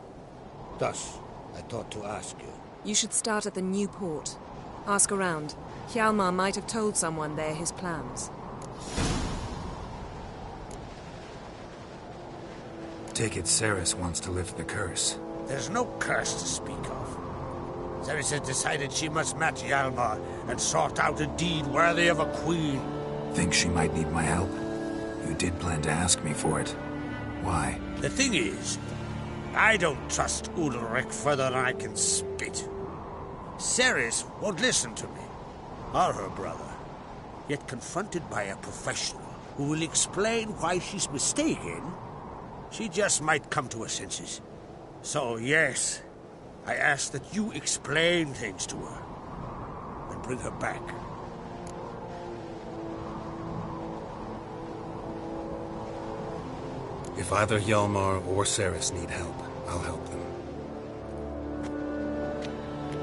Thus, I thought to ask you.
You should start at the new port. Ask around. Hjalmar might have told someone there his plans.
Take it Ceres wants to lift the curse.
There's no curse to speak of. Ceres has decided she must match Hjalmar and sort out a deed worthy of a queen.
Think she might need my help? You did plan to ask me for it. Why?
The thing is, I don't trust Udalric further than I can spit. Ceres won't listen to me, or her brother. Yet confronted by a professional who will explain why she's mistaken, she just might come to her senses. So yes, I ask that you explain things to her and bring her back.
If either Hjalmar or Ceres need help, I'll help them.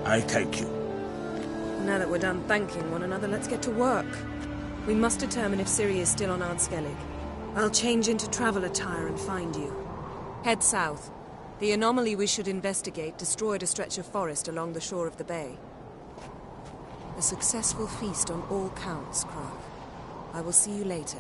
I thank you.
Now that we're done thanking one another, let's get to work. We must determine if Ciri is still on Ard Skellig. I'll change into travel attire and find you. Head south. The anomaly we should investigate destroyed a stretch of forest along the shore of the bay. A successful feast on all counts, Krag. I will see you later.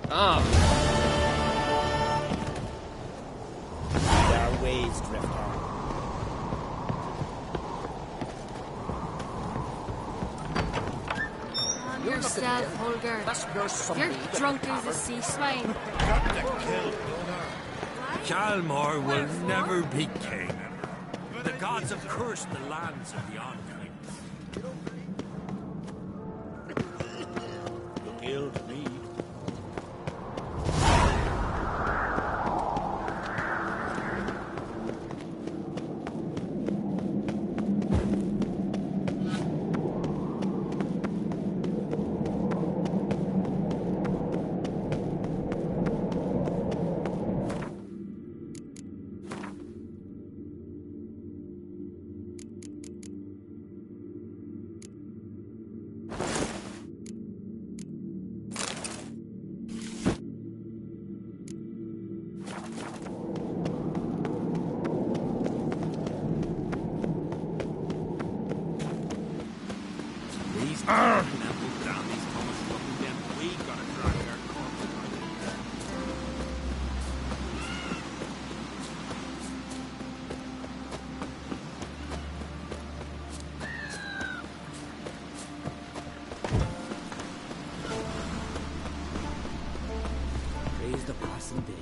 There are waves drift on.
Calm yourself, Holger. You're drunk as a sea swine.
Hjalmar will never be king. The gods have cursed the lands of the Enclave. Now we'll drown these Thomas fucking them. We gotta drag their corpses out of here.
Praise the passing day.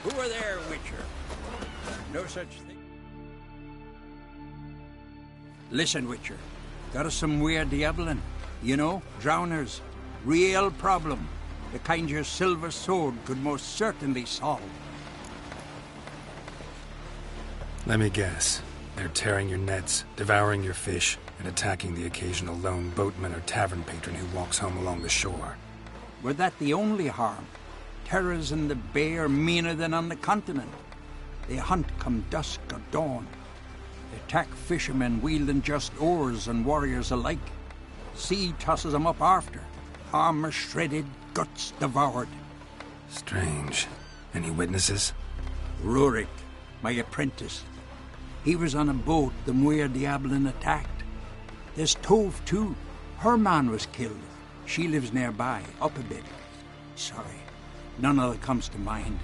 Who are there, Witcher? No such thing. Listen, Witcher. Got us some weird diabling. You know, drowners. Real problem. The kind your silver sword could most certainly solve.
Let me guess. They're tearing your nets, devouring your fish, and attacking the occasional lone boatman or tavern patron who walks home along the shore.
Were that the only harm? Terrors in the bay are meaner than on the continent. They hunt come dusk or dawn. They attack fishermen wielding just oars and warriors alike. Sea tosses them up after. Armor shredded, guts devoured.
Strange. Any witnesses?
Rurik, my apprentice. He was on a boat the Muir Diablin attacked. There's Tove, too. Her man was killed. She lives nearby, up a bit. Sorry, none other comes to mind.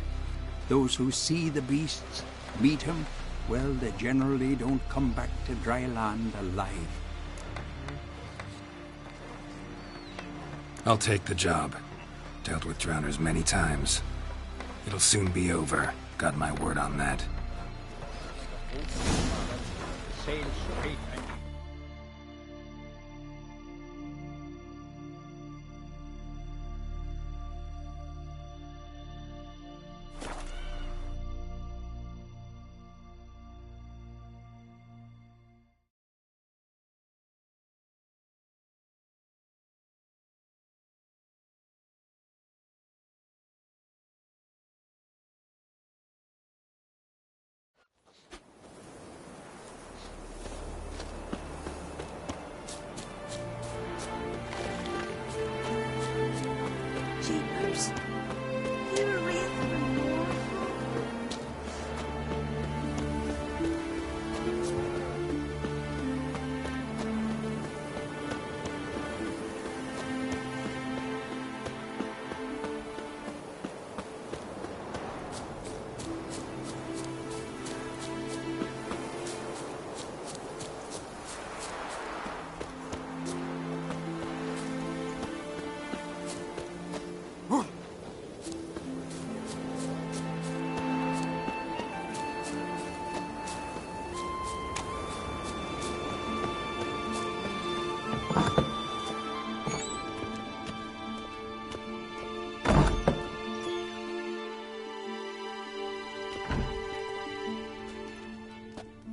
Those who see the beasts, meet him, well, they generally don't come back to dry land alive.
I'll take the job. Dealt with drowners many times. It'll soon be over. Got my word on that.
Sail straight.
Jeepers. You're really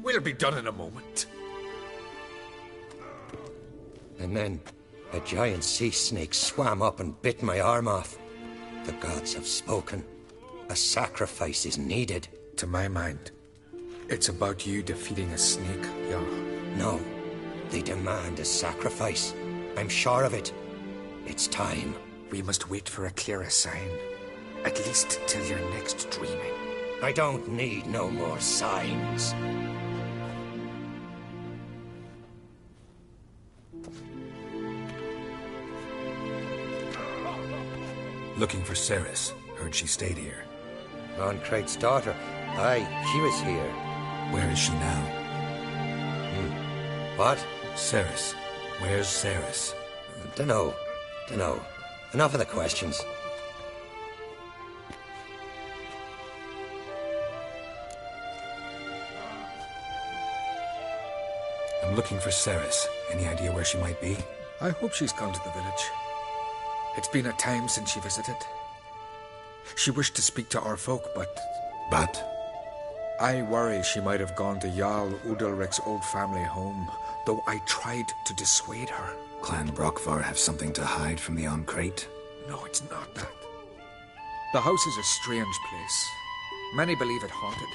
We'll be done in a moment.
And then a giant sea snake swam up and bit my arm off. The gods have spoken. A sacrifice is needed.
To my mind, it's about you defeating a snake, Jarl.
No, they demand a sacrifice. I'm sure of it. It's time.
We must wait for a clearer sign. At least till your next dreaming.
I don't need no more signs.
Looking for Ceres. Heard she stayed here.
Von Crate's daughter. Aye, she was here.
Where is she now?
What?
Ceres. Where's Ceres?
Dunno. Enough of the questions.
I'm looking for Ceres. Any idea where she might be?
I hope she's gone to the village. It's been a time since she visited. She wished to speak to our folk, but...
But?
I worry she might have gone to Jarl Udalric's old family home, though I tried to dissuade her.
Clan Brockvar have something to hide from the Oncrate?
No, it's not that. The house is a strange place. Many believe it haunted.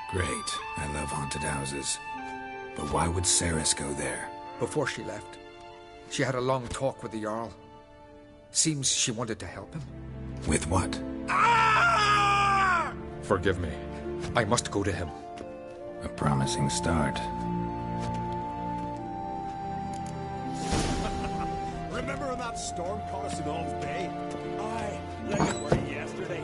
Great. I love haunted houses. But why would Ceres go there?
Before she left, she had a long talk with the Jarl. Seems she wanted to help him.
With what?
Forgive me. I must go to him.
A promising start.
Remember when that storm caught us in Old Bay? Aye, like it were yesterday.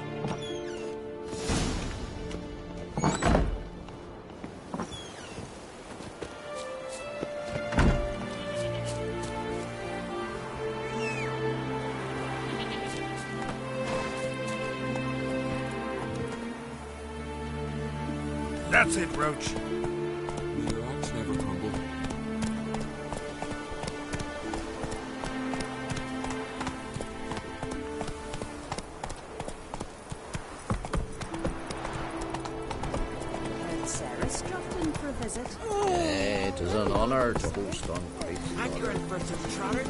That's it, Roach.
Your rocks never crumble.
Had Ceres dropped in for a visit?
It is an honour to host on Christ.
Accurate for such trotter.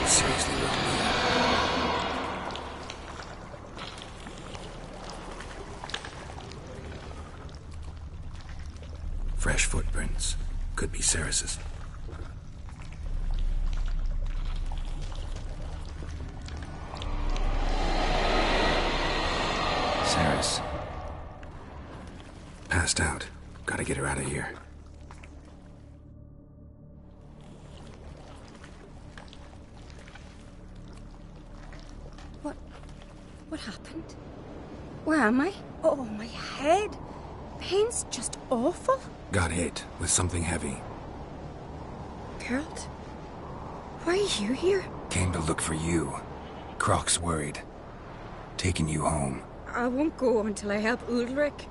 Seriously wrong. Fresh footprints. Could be Ceres's. Ceres. Passed out. Gotta get her out of here.
What happened? Where am I? Oh, my head. Pain's just awful.
Got hit with something heavy.
Geralt? Why are you here?
Came to look for you. Croc's worried. Taking you home.
I won't go until I help Udalric.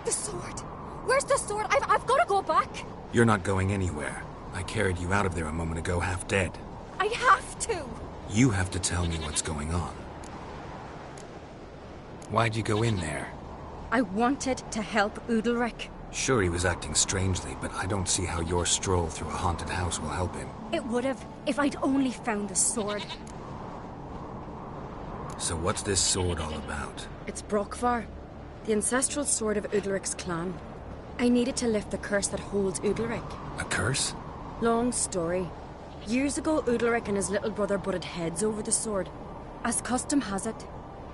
The sword! Where's the sword? I've got to go back!
You're not going anywhere. I carried you out of there a moment ago, half dead.
I have to!
You have to tell me what's going on. Why'd you go in there?
I wanted to help Udalric.
Sure, he was acting strangely, but I don't see how your stroll through a haunted house will help him.
It would have, if I'd only found the sword.
So what's this sword all about?
It's Brockvar, the ancestral sword of Udalric's clan. I needed to lift the curse that holds Udalric.
A curse?
Long story. Years ago, Udalric and his little brother butted heads over the sword. As custom has it,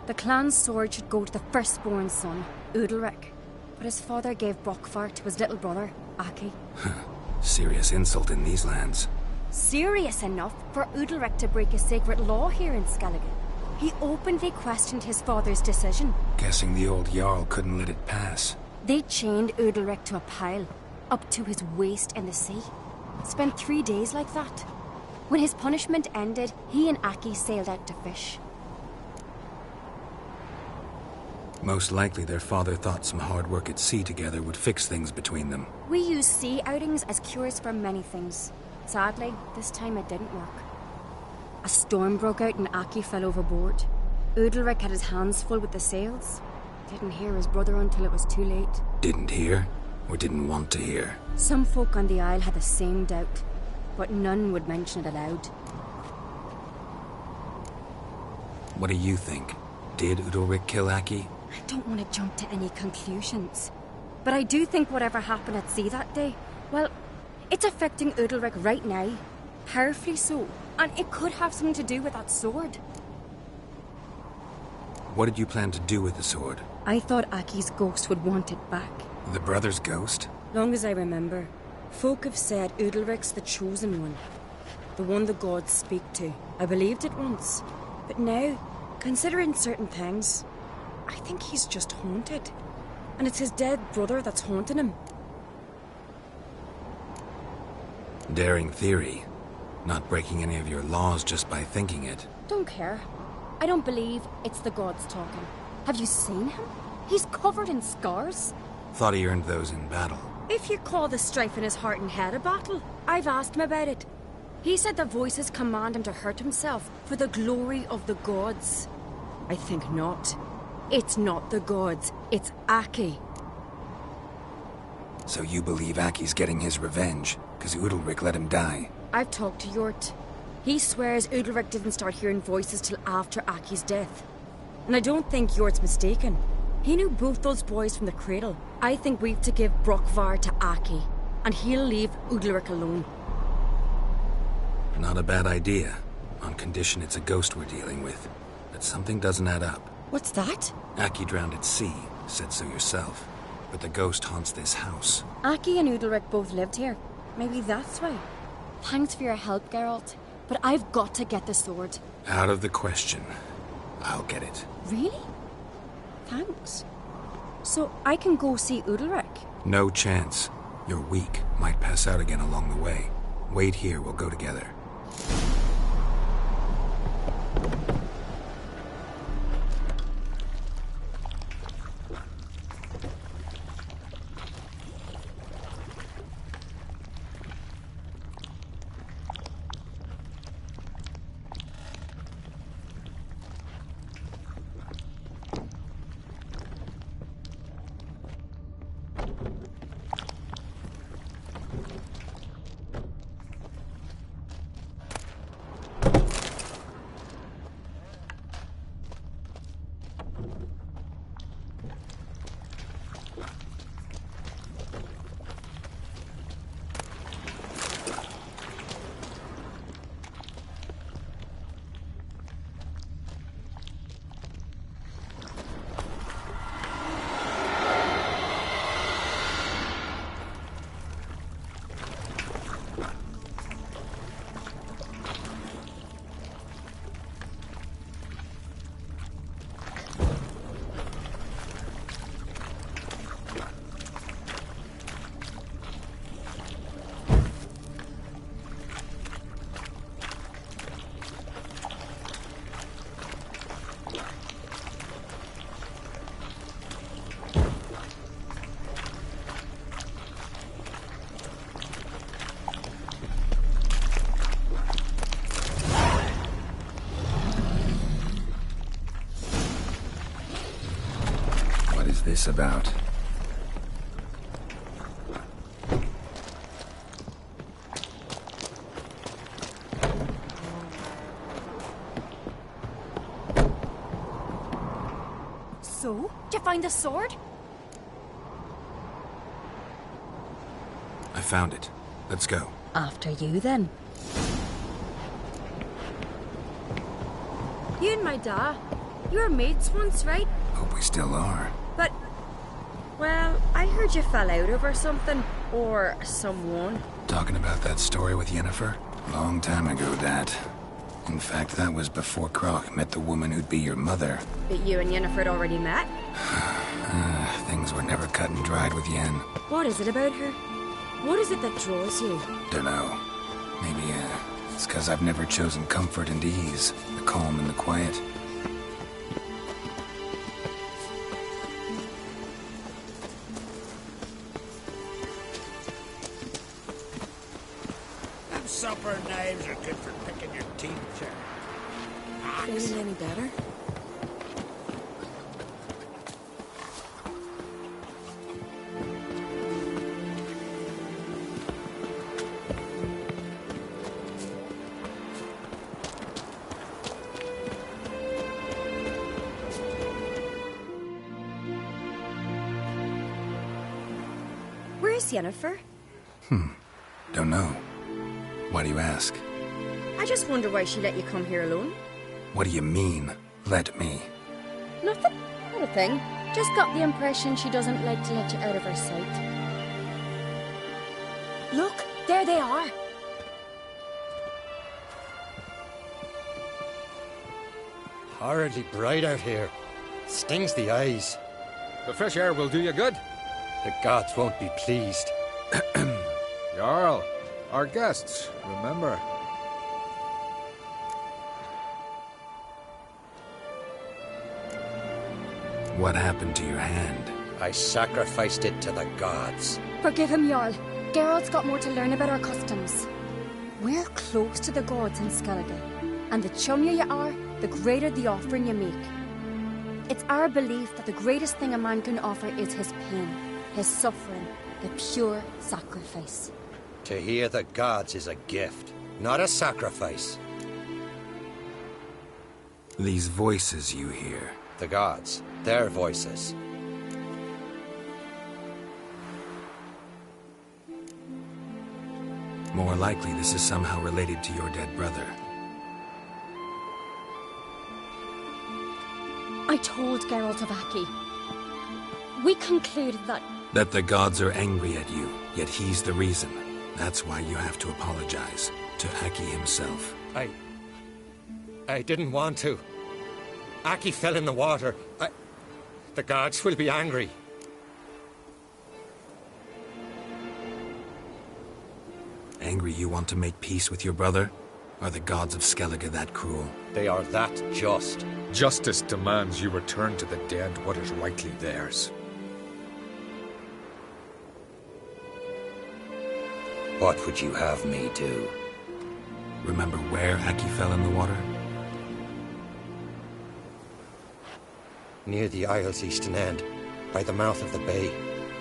the clan's sword should go to the firstborn son, Udalric. But his father gave Brockvar to his little brother, Aki.
Serious insult in these lands.
Serious enough for Udalric to break a sacred law here in Skellige. He openly questioned his father's decision.
Guessing the old Jarl couldn't let it pass.
They chained Udalric to a pile, up to his waist in the sea. Spent 3 days like that. When his punishment ended, he and Aki sailed out to fish.
Most likely their father thought some hard work at sea together would fix things between them.
We use sea outings as cures for many things. Sadly, this time it didn't work. A storm broke out and Aki fell overboard. Udalric had his hands full with the sails. Didn't hear his brother until it was too late.
Didn't hear? Or didn't want to hear?
Some folk on the Isle had the same doubt, but none would mention it aloud.
What do you think? Did Udalric kill Aki?
I don't want to jump to any conclusions. But I do think whatever happened at sea that day, well, it's affecting Udalric right now. Powerfully so. And it could have something to do with that sword.
What did you plan to do with the sword?
I thought Aki's ghost would want it back.
The brother's ghost?
Long as I remember, folk have said Udalric's the chosen one. The one the gods speak to. I believed it once. But now, considering certain things, I think he's just haunted. And it's his dead brother that's haunting him.
Daring theory. Not breaking any of your laws just by thinking it.
Don't care. I don't believe it's the gods talking. Have you seen him? He's covered in scars.
Thought he earned those in battle.
If you call the strife in his heart and head a battle, I've asked him about it. He said the voices command him to hurt himself for the glory of the gods. I think not. It's not the gods, it's Aki.
So you believe Aki's getting his revenge, because Udalric let him die?
I've talked to Yort. He swears Udalric didn't start hearing voices till after Aki's death. And I don't think Yort's mistaken. He knew both those boys from the cradle. I think we've to give Brokvar to Aki, and he'll leave Udalric alone.
Not a bad idea, on condition it's a ghost we're dealing with. But something doesn't add up.
What's that?
Aki drowned at sea, said so yourself. But the ghost haunts this house.
Aki and Udalric both lived here. Maybe that's why.
Thanks for your help, Geralt. But I've got to get the sword.
Out of the question. I'll get it.
Really? Thanks. So I can go see Udalric?
No chance. You're weak. Might pass out again along the way. Wait here, we'll go together. This about?
So, did you find the sword?
I found it. Let's go.
After you, then. You and my da, you were mates once, right?
Hope we still are.
But, well, I heard you fell out over something. Or someone.
Talking about that story with Yennefer? Long time ago, that. In fact, that was before Croc met the woman who'd be your mother.
But you and Yennefer had already met?
Things were never cut and dried with Yen.
What is it about her? What is it that draws you?
Dunno. Maybe, it's because I've never chosen comfort and ease. The calm and the quiet.
Supper knives are good for picking your teeth, sir.
Feeling any better? Where's Yennefer?
Don't know. Why do you ask?
I just wonder why she let you come here alone.
What do you mean, let me?
Nothing. Not a thing.
Just got the impression she doesn't like to let you out of her sight. Look, there they are.
Horridly bright out here. Stings the eyes.
The fresh air will do you good.
The gods won't be pleased.
Jarl, our guests, remember.
What happened to your hand?
I sacrificed it to the gods.
Forgive him, Jarl. Geralt's got more to learn about our customs. We're close to the gods in Skellige, and the chummier you are, the greater the offering you make. It's our belief that the greatest thing a man can offer is his pain, his suffering, the pure sacrifice.
To hear the gods is a gift, not a sacrifice.
These voices you hear.
The gods, their voices.
More likely this is somehow related to your dead brother.
I told Geralt of Aki. We concluded that...
That the gods are angry at you, yet he's the reason. That's why you have to apologize to Aki himself.
I didn't want to. Aki fell in the water. The gods will be angry.
Angry you want to make peace with your brother? Are the gods of Skellige that cruel?
They are that just.
Justice demands you return to the dead what is rightly theirs.
What would you have me do?
Remember where Aki fell in the water?
Near the Isle's eastern end, by the mouth of the bay.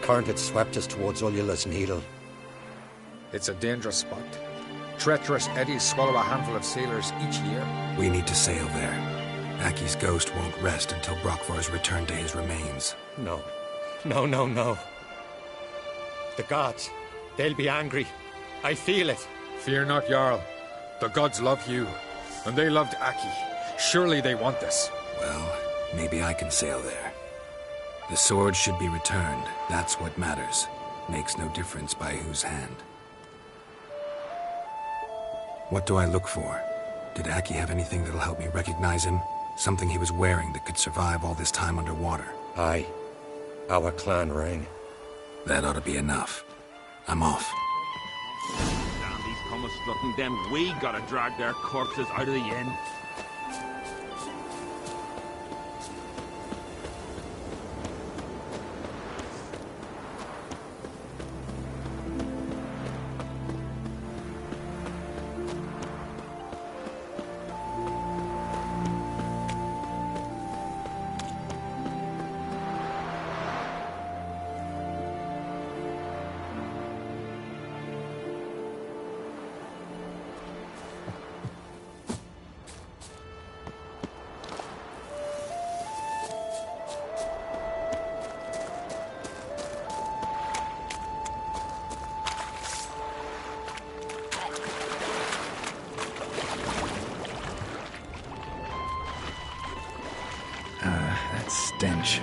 Current had swept us towards Ullula's Needle.
It's a dangerous spot. Treacherous eddies swallow a handful of sailors each year.
We need to sail there. Aki's ghost won't rest until Brokvar's returned to his remains.
No. No. The gods, they'll be angry. I feel it.
Fear not, Jarl. The gods love you, and they loved Aki. Surely they want this.
Well, maybe I can sail there. The sword should be returned. That's what matters. Makes no difference by whose hand. What do I look for? Did Aki have anything that'll help me recognize him? Something he was wearing that could survive all this time underwater?
Aye. Our clan ring.
That ought to be enough. I'm off.
Damn these commas-strutting, then we gotta drag their corpses out of the inn.
That stench.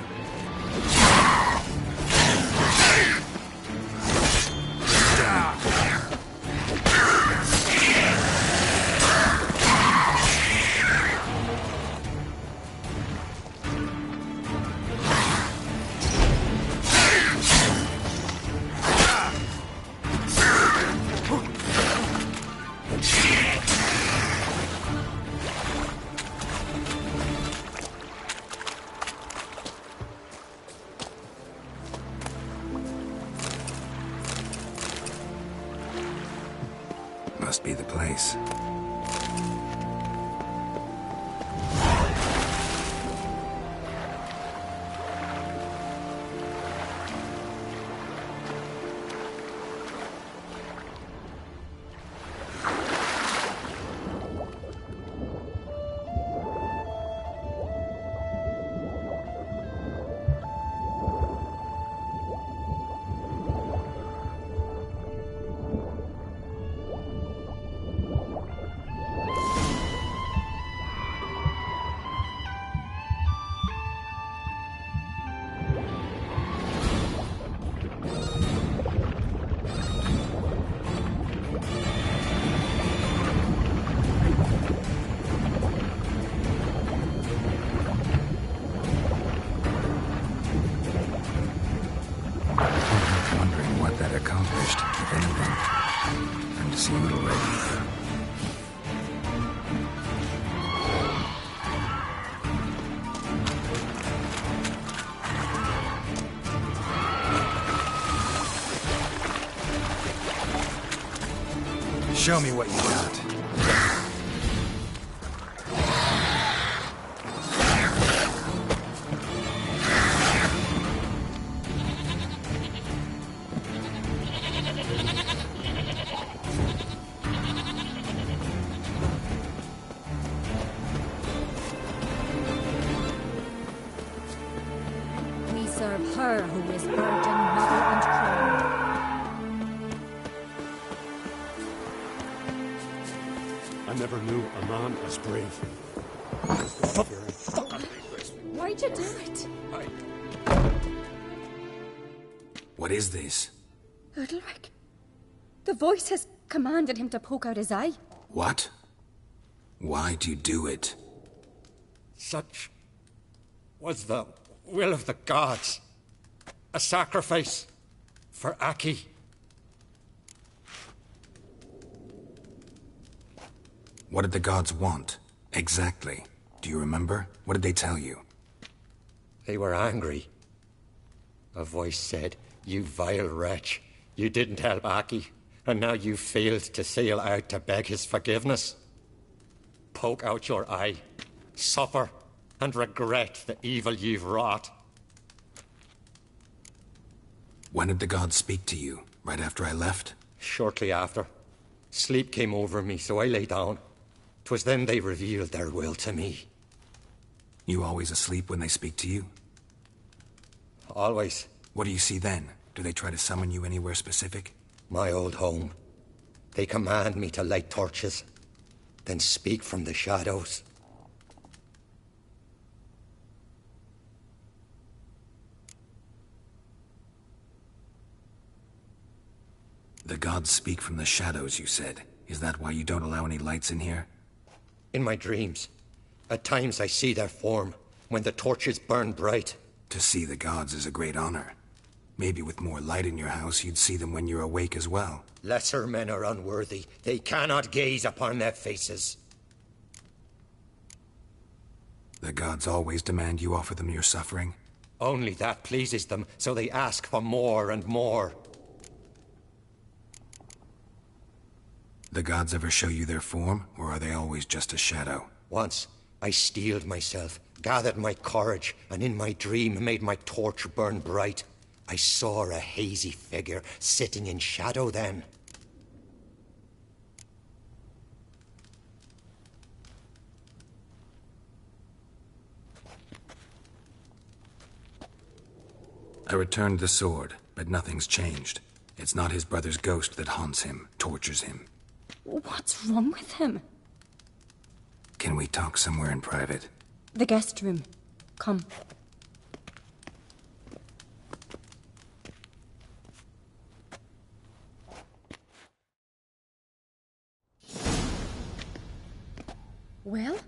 Must be the place. that accomplished, if anything. Time to see Udalric. Show me what you got.
We serve her who is virgin, mother, and crown.
I never knew a man as brave.
Why'd you do it?
What is this?
Udalric. The voice has commanded him to poke out his eye.
What? Why'd you do it?
Such was the will of the gods. A sacrifice for Aki.
What did the gods want? Exactly. Do you remember? What did they tell you?
They were angry. A voice said, "You vile wretch, you didn't help Aki, and now you failed to sail out to beg his forgiveness. Poke out your eye, suffer, and regret the evil you've wrought."
When did the gods speak to you? Right after I left?
Shortly after. Sleep came over me, so I lay down. 'Twas then they revealed their will to me.
You always asleep when they speak to you?
Always.
What do you see then? Do they try to summon you anywhere specific?
My old home. They command me to light torches, then speak from the shadows.
The gods speak from the shadows, you said. Is that why you don't allow any lights in here?
In my dreams. At times I see their form, when the torches burn bright.
To see the gods is a great honor. Maybe with more light in your house, you'd see them when you're awake as well.
Lesser men are unworthy. They cannot gaze upon their faces.
The gods always demand you offer them your suffering?
Only that pleases them, so they ask for more and more.
The gods ever show you their form, or are they always just a shadow?
Once, I steeled myself, gathered my courage, and in my dream made my torch burn bright. I saw a hazy figure sitting in shadow then.
I returned the sword, but nothing's changed. It's not his brother's ghost that haunts him, tortures him.
What's wrong with him?
Can we talk somewhere in private?
The guest room. Come. Well?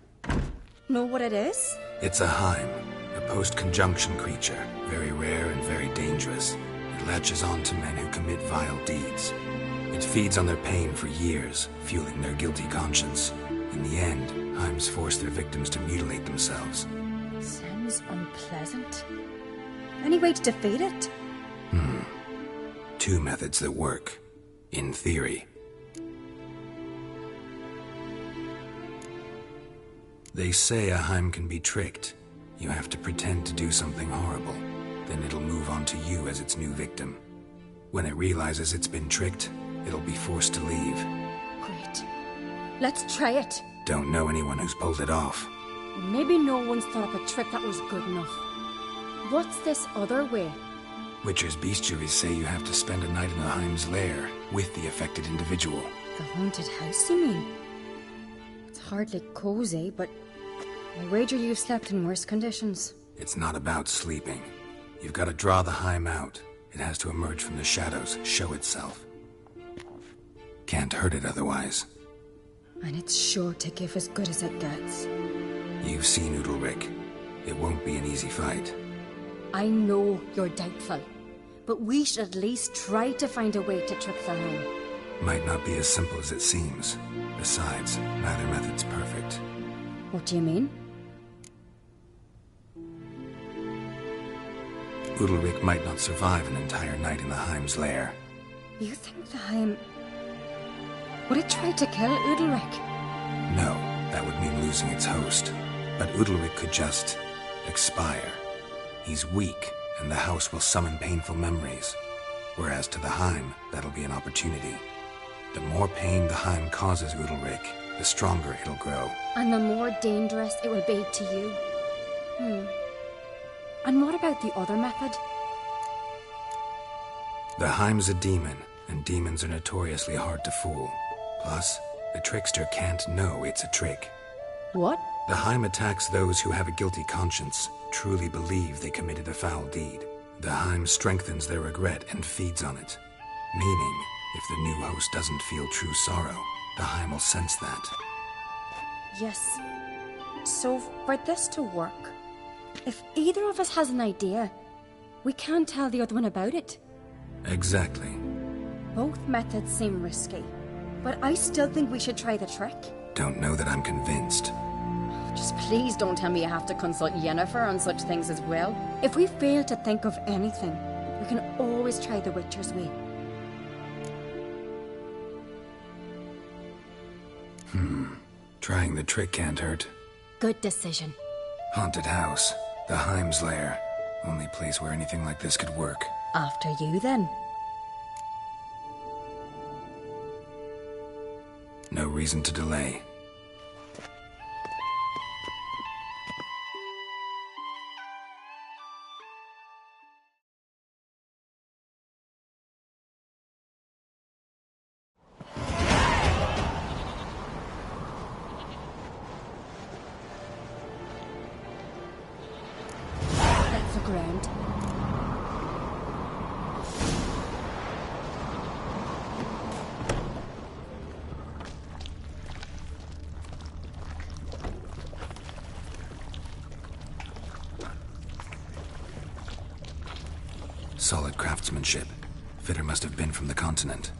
Know what it is?
It's a Heim, a post-conjunction creature, very rare and very dangerous. It latches on to men who commit vile deeds. It feeds on their pain for years, fueling their guilty conscience. In the end, Heims force their victims to mutilate themselves.
Sounds unpleasant. Any way to defeat it?
Two methods that work. In theory. They say a Heim can be tricked. You have to pretend to do something horrible. Then it'll move on to you as its new victim. When it realizes it's been tricked, it'll be forced to leave.
Great. Let's try it.
Don't know anyone who's pulled it off.
Maybe no one's thought up a trick that was good enough. What's this other way?
Witcher's bestiaries say you have to spend a night in the Heim's lair with the affected individual.
The haunted house, you mean? It's hardly cozy, but I wager you've slept in worse conditions.
It's not about sleeping. You've got to draw the Heim out. It has to emerge from the shadows, show itself. Can't hurt it otherwise.
And it's sure to give as good as it gets.
You've seen Udalric. It won't be an easy fight.
I know you're doubtful, but we should at least try to find a way to trick the Heim.
Might not be as simple as it seems. Besides, neither method's perfect.
What do you mean?
Udalric might not survive an entire night in the Heim's lair.
You think the Heim... would it try to kill Udalric?
No, that would mean losing its host. But Udalric could just... expire. He's weak, and the house will summon painful memories. Whereas to the Heim, that'll be an opportunity. The more pain the Heim causes Udalric, the stronger it'll grow.
And the more dangerous it will be to you. And what about the other method?
The Heim's a demon, and demons are notoriously hard to fool. Plus, the trickster can't know it's a trick.
What?
The Heim attacks those who have a guilty conscience, truly believe they committed a foul deed. The Heim strengthens their regret and feeds on it. Meaning, if the new host doesn't feel true sorrow, the Heim will sense that.
Yes. So, for this to work, if either of us has an idea, we can't tell the other one about it.
Exactly.
Both methods seem risky, but I still think we should try the trick.
Don't know that I'm convinced.
Just please don't tell me you have to consult Yennefer on such things as well. If we fail to think of anything, we can always try the Witcher's way.
Trying the trick can't hurt.
Good decision.
Haunted house. The Heim's lair. Only place where anything like this could work.
After you, then.
No reason to delay.
That's the ground.
Solid craftsmanship. Fitter must have been from the continent.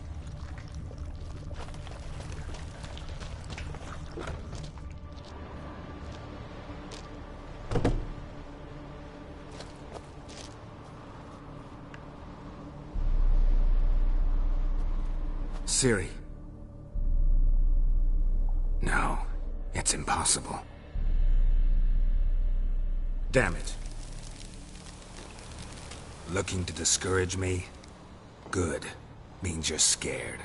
Ciri. No, it's impossible. Damn it. Looking to discourage me? Good. Means you're scared.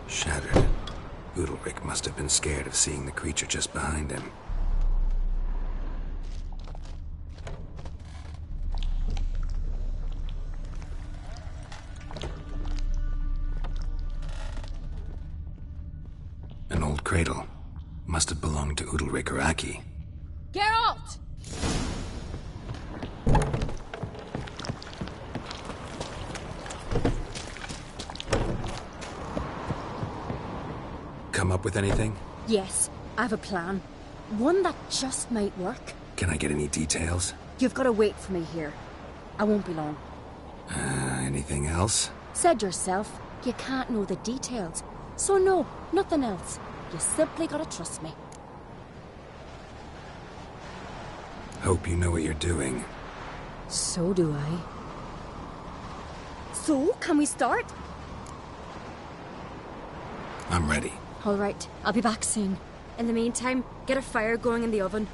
Shattered. Udalric must have been scared of seeing the creature just behind him. An old cradle. Must have belonged to Udalric or Aki.
Geralt!
Come up with anything?
Yes, I have a plan. One that just might work.
Can I get any details?
You've got to wait for me here. I won't be long.
Anything else?
Said yourself, you can't know the details. So no, nothing else. You simply gotta trust me.
Hope you know what you're doing.
So do I. So, can we start?
I'm ready.
All right, I'll be back soon. In the meantime, get a fire going in the oven.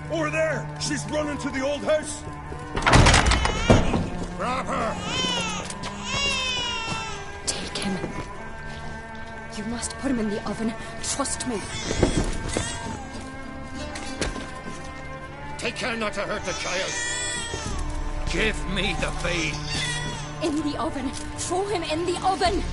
Over there! She's running to the old house! Grab her!
Take him. You must put him in the oven. Trust me.
Take care not to hurt the child. Give me the feed.
In the oven. Throw him in the oven.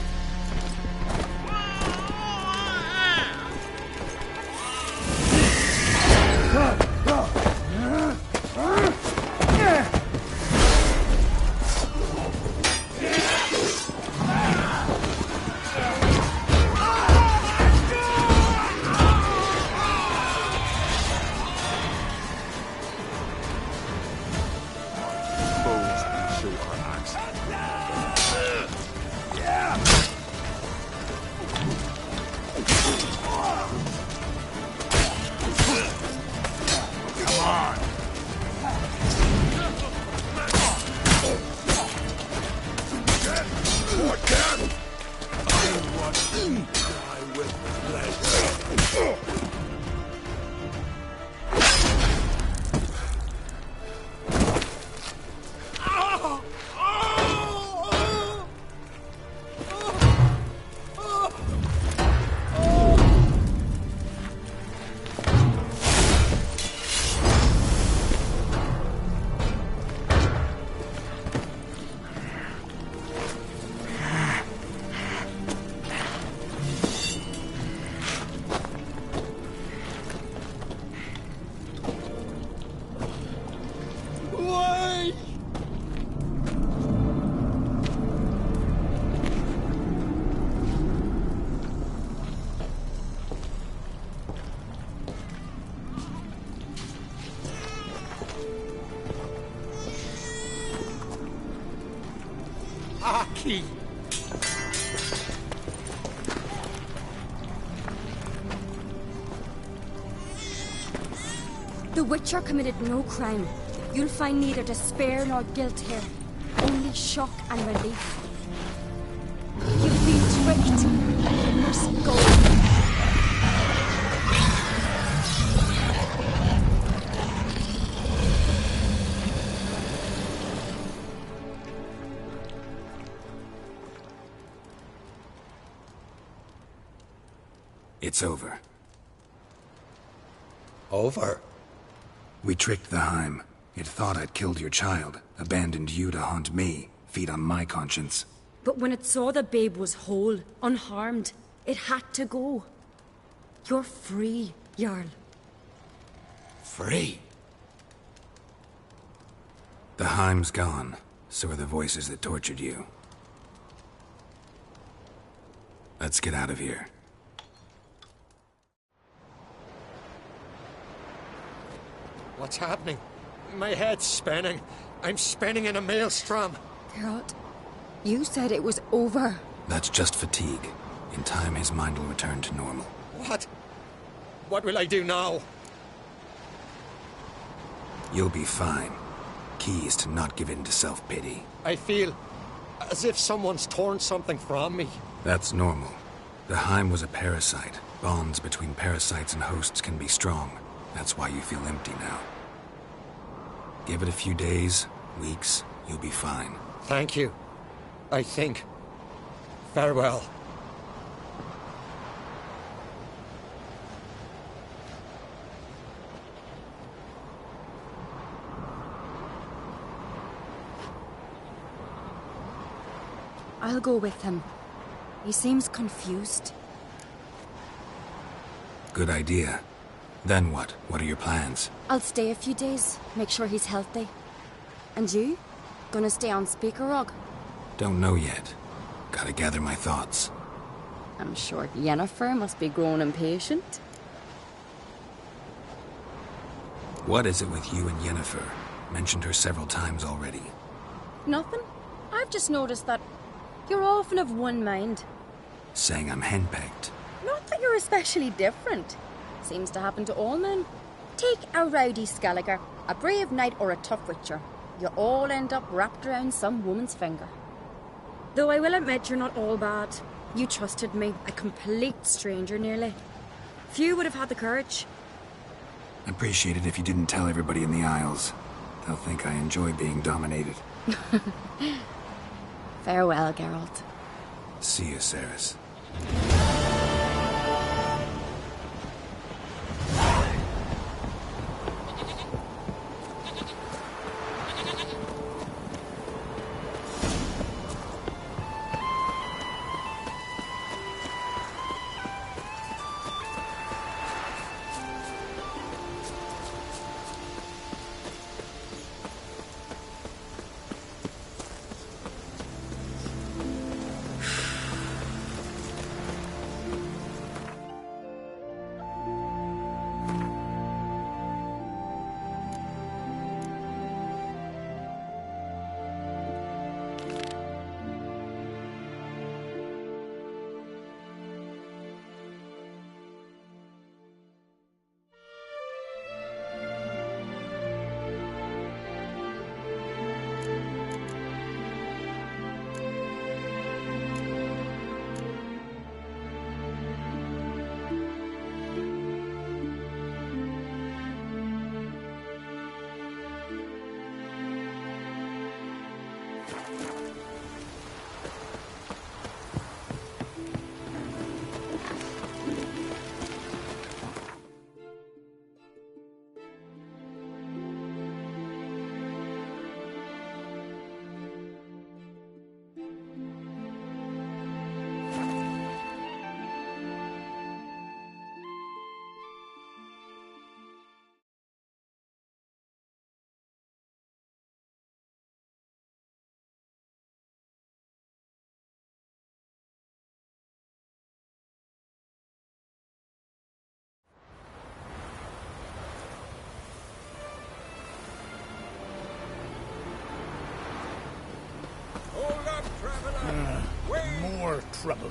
Die with pleasure.
Aki!
The Witcher committed no crime. You'll find neither despair nor guilt here. Only shock and relief. You've been tricked. You must go.
It's over.
Over?
We tricked the Heim. It thought I'd killed your child, abandoned you to haunt me, feed on my conscience.
But when it saw the babe was whole, unharmed, it had to go. You're free, Jarl.
Free?
The Heim's gone, so are the voices that tortured you. Let's get out of here.
What's happening? My head's spinning. I'm spinning in a maelstrom.
Geralt, you said it was over.
That's just fatigue. In time, his mind will return to normal.
What? What will I do now?
You'll be fine. Key is to not give in to self-pity.
I feel as if someone's torn something from me.
That's normal. The Heim was a parasite. Bonds between parasites and hosts can be strong. That's why you feel empty now. Give it a few days, weeks, you'll be fine.
Thank you. I think. Farewell.
I'll go with him. He seems confused.
Good idea. Then what? What are your plans?
I'll stay a few days, make sure he's healthy. And you? Gonna stay on Speaker Rog?
Don't know yet. Gotta gather my thoughts.
I'm sure Yennefer must be growing impatient.
What is it with you and Yennefer? Mentioned her several times already.
Nothing. I've just noticed that you're often of one mind.
Saying I'm henpecked.
Not that you're especially different. Seems to happen to all men. Take a rowdy Skelliger, a brave knight or a tough witcher. You all end up wrapped around some woman's finger. Though I will admit you're not all bad. You trusted me, a complete stranger nearly. Few would have had the courage.
I'd appreciate it if you didn't tell everybody in the Isles. They'll think I enjoy being dominated.
Farewell, Geralt.
See you, Ceres.
trouble.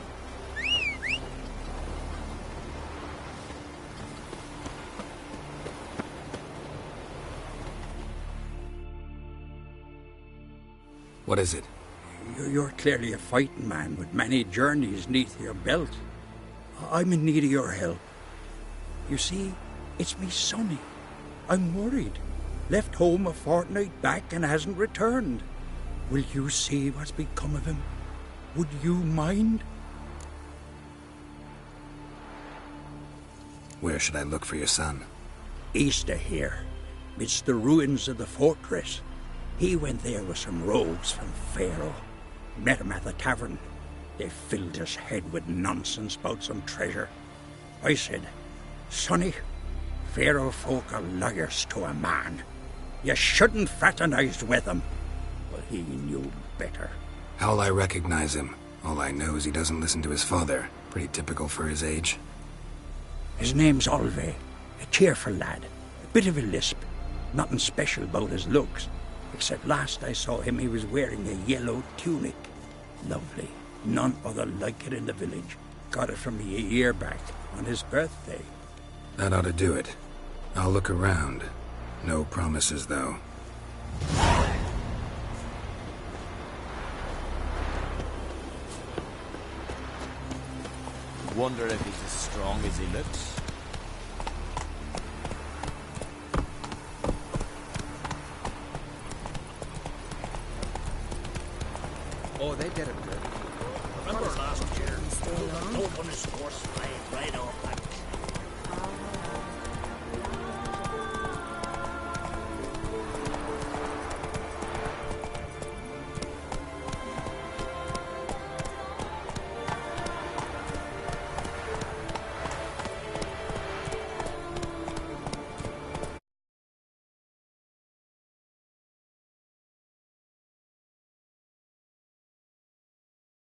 What is it?
You're clearly a fighting man with many journeys neath your belt. I'm in need of your help. You see, it's me Sonny. I'm worried. Left home a fortnight back and hasn't returned. Will you see what's become of him? Would you mind?
Where should I look for your son?
East of here, midst the ruins of the fortress. He went there with some rogues from Pharaoh. Met him at the tavern. They filled his head with nonsense about some treasure. I said, Sonny, Pharaoh folk are liars to a man. You shouldn't fraternize with them. But he knew better.
How'll I recognize him? All I know is he doesn't listen to his father. Pretty typical for his age.
His name's Olve. A cheerful lad. A bit of a lisp. Nothing special about his looks. Except last I saw him, he was wearing a yellow tunic. Lovely. None other like it in the village. Got it from me a year back, on his birthday.
That ought to do it. I'll look around. No promises, though.
Wonder if he's as strong as he looks.
Oh, they didn't good.
Remember last year? No one his horse flying right off that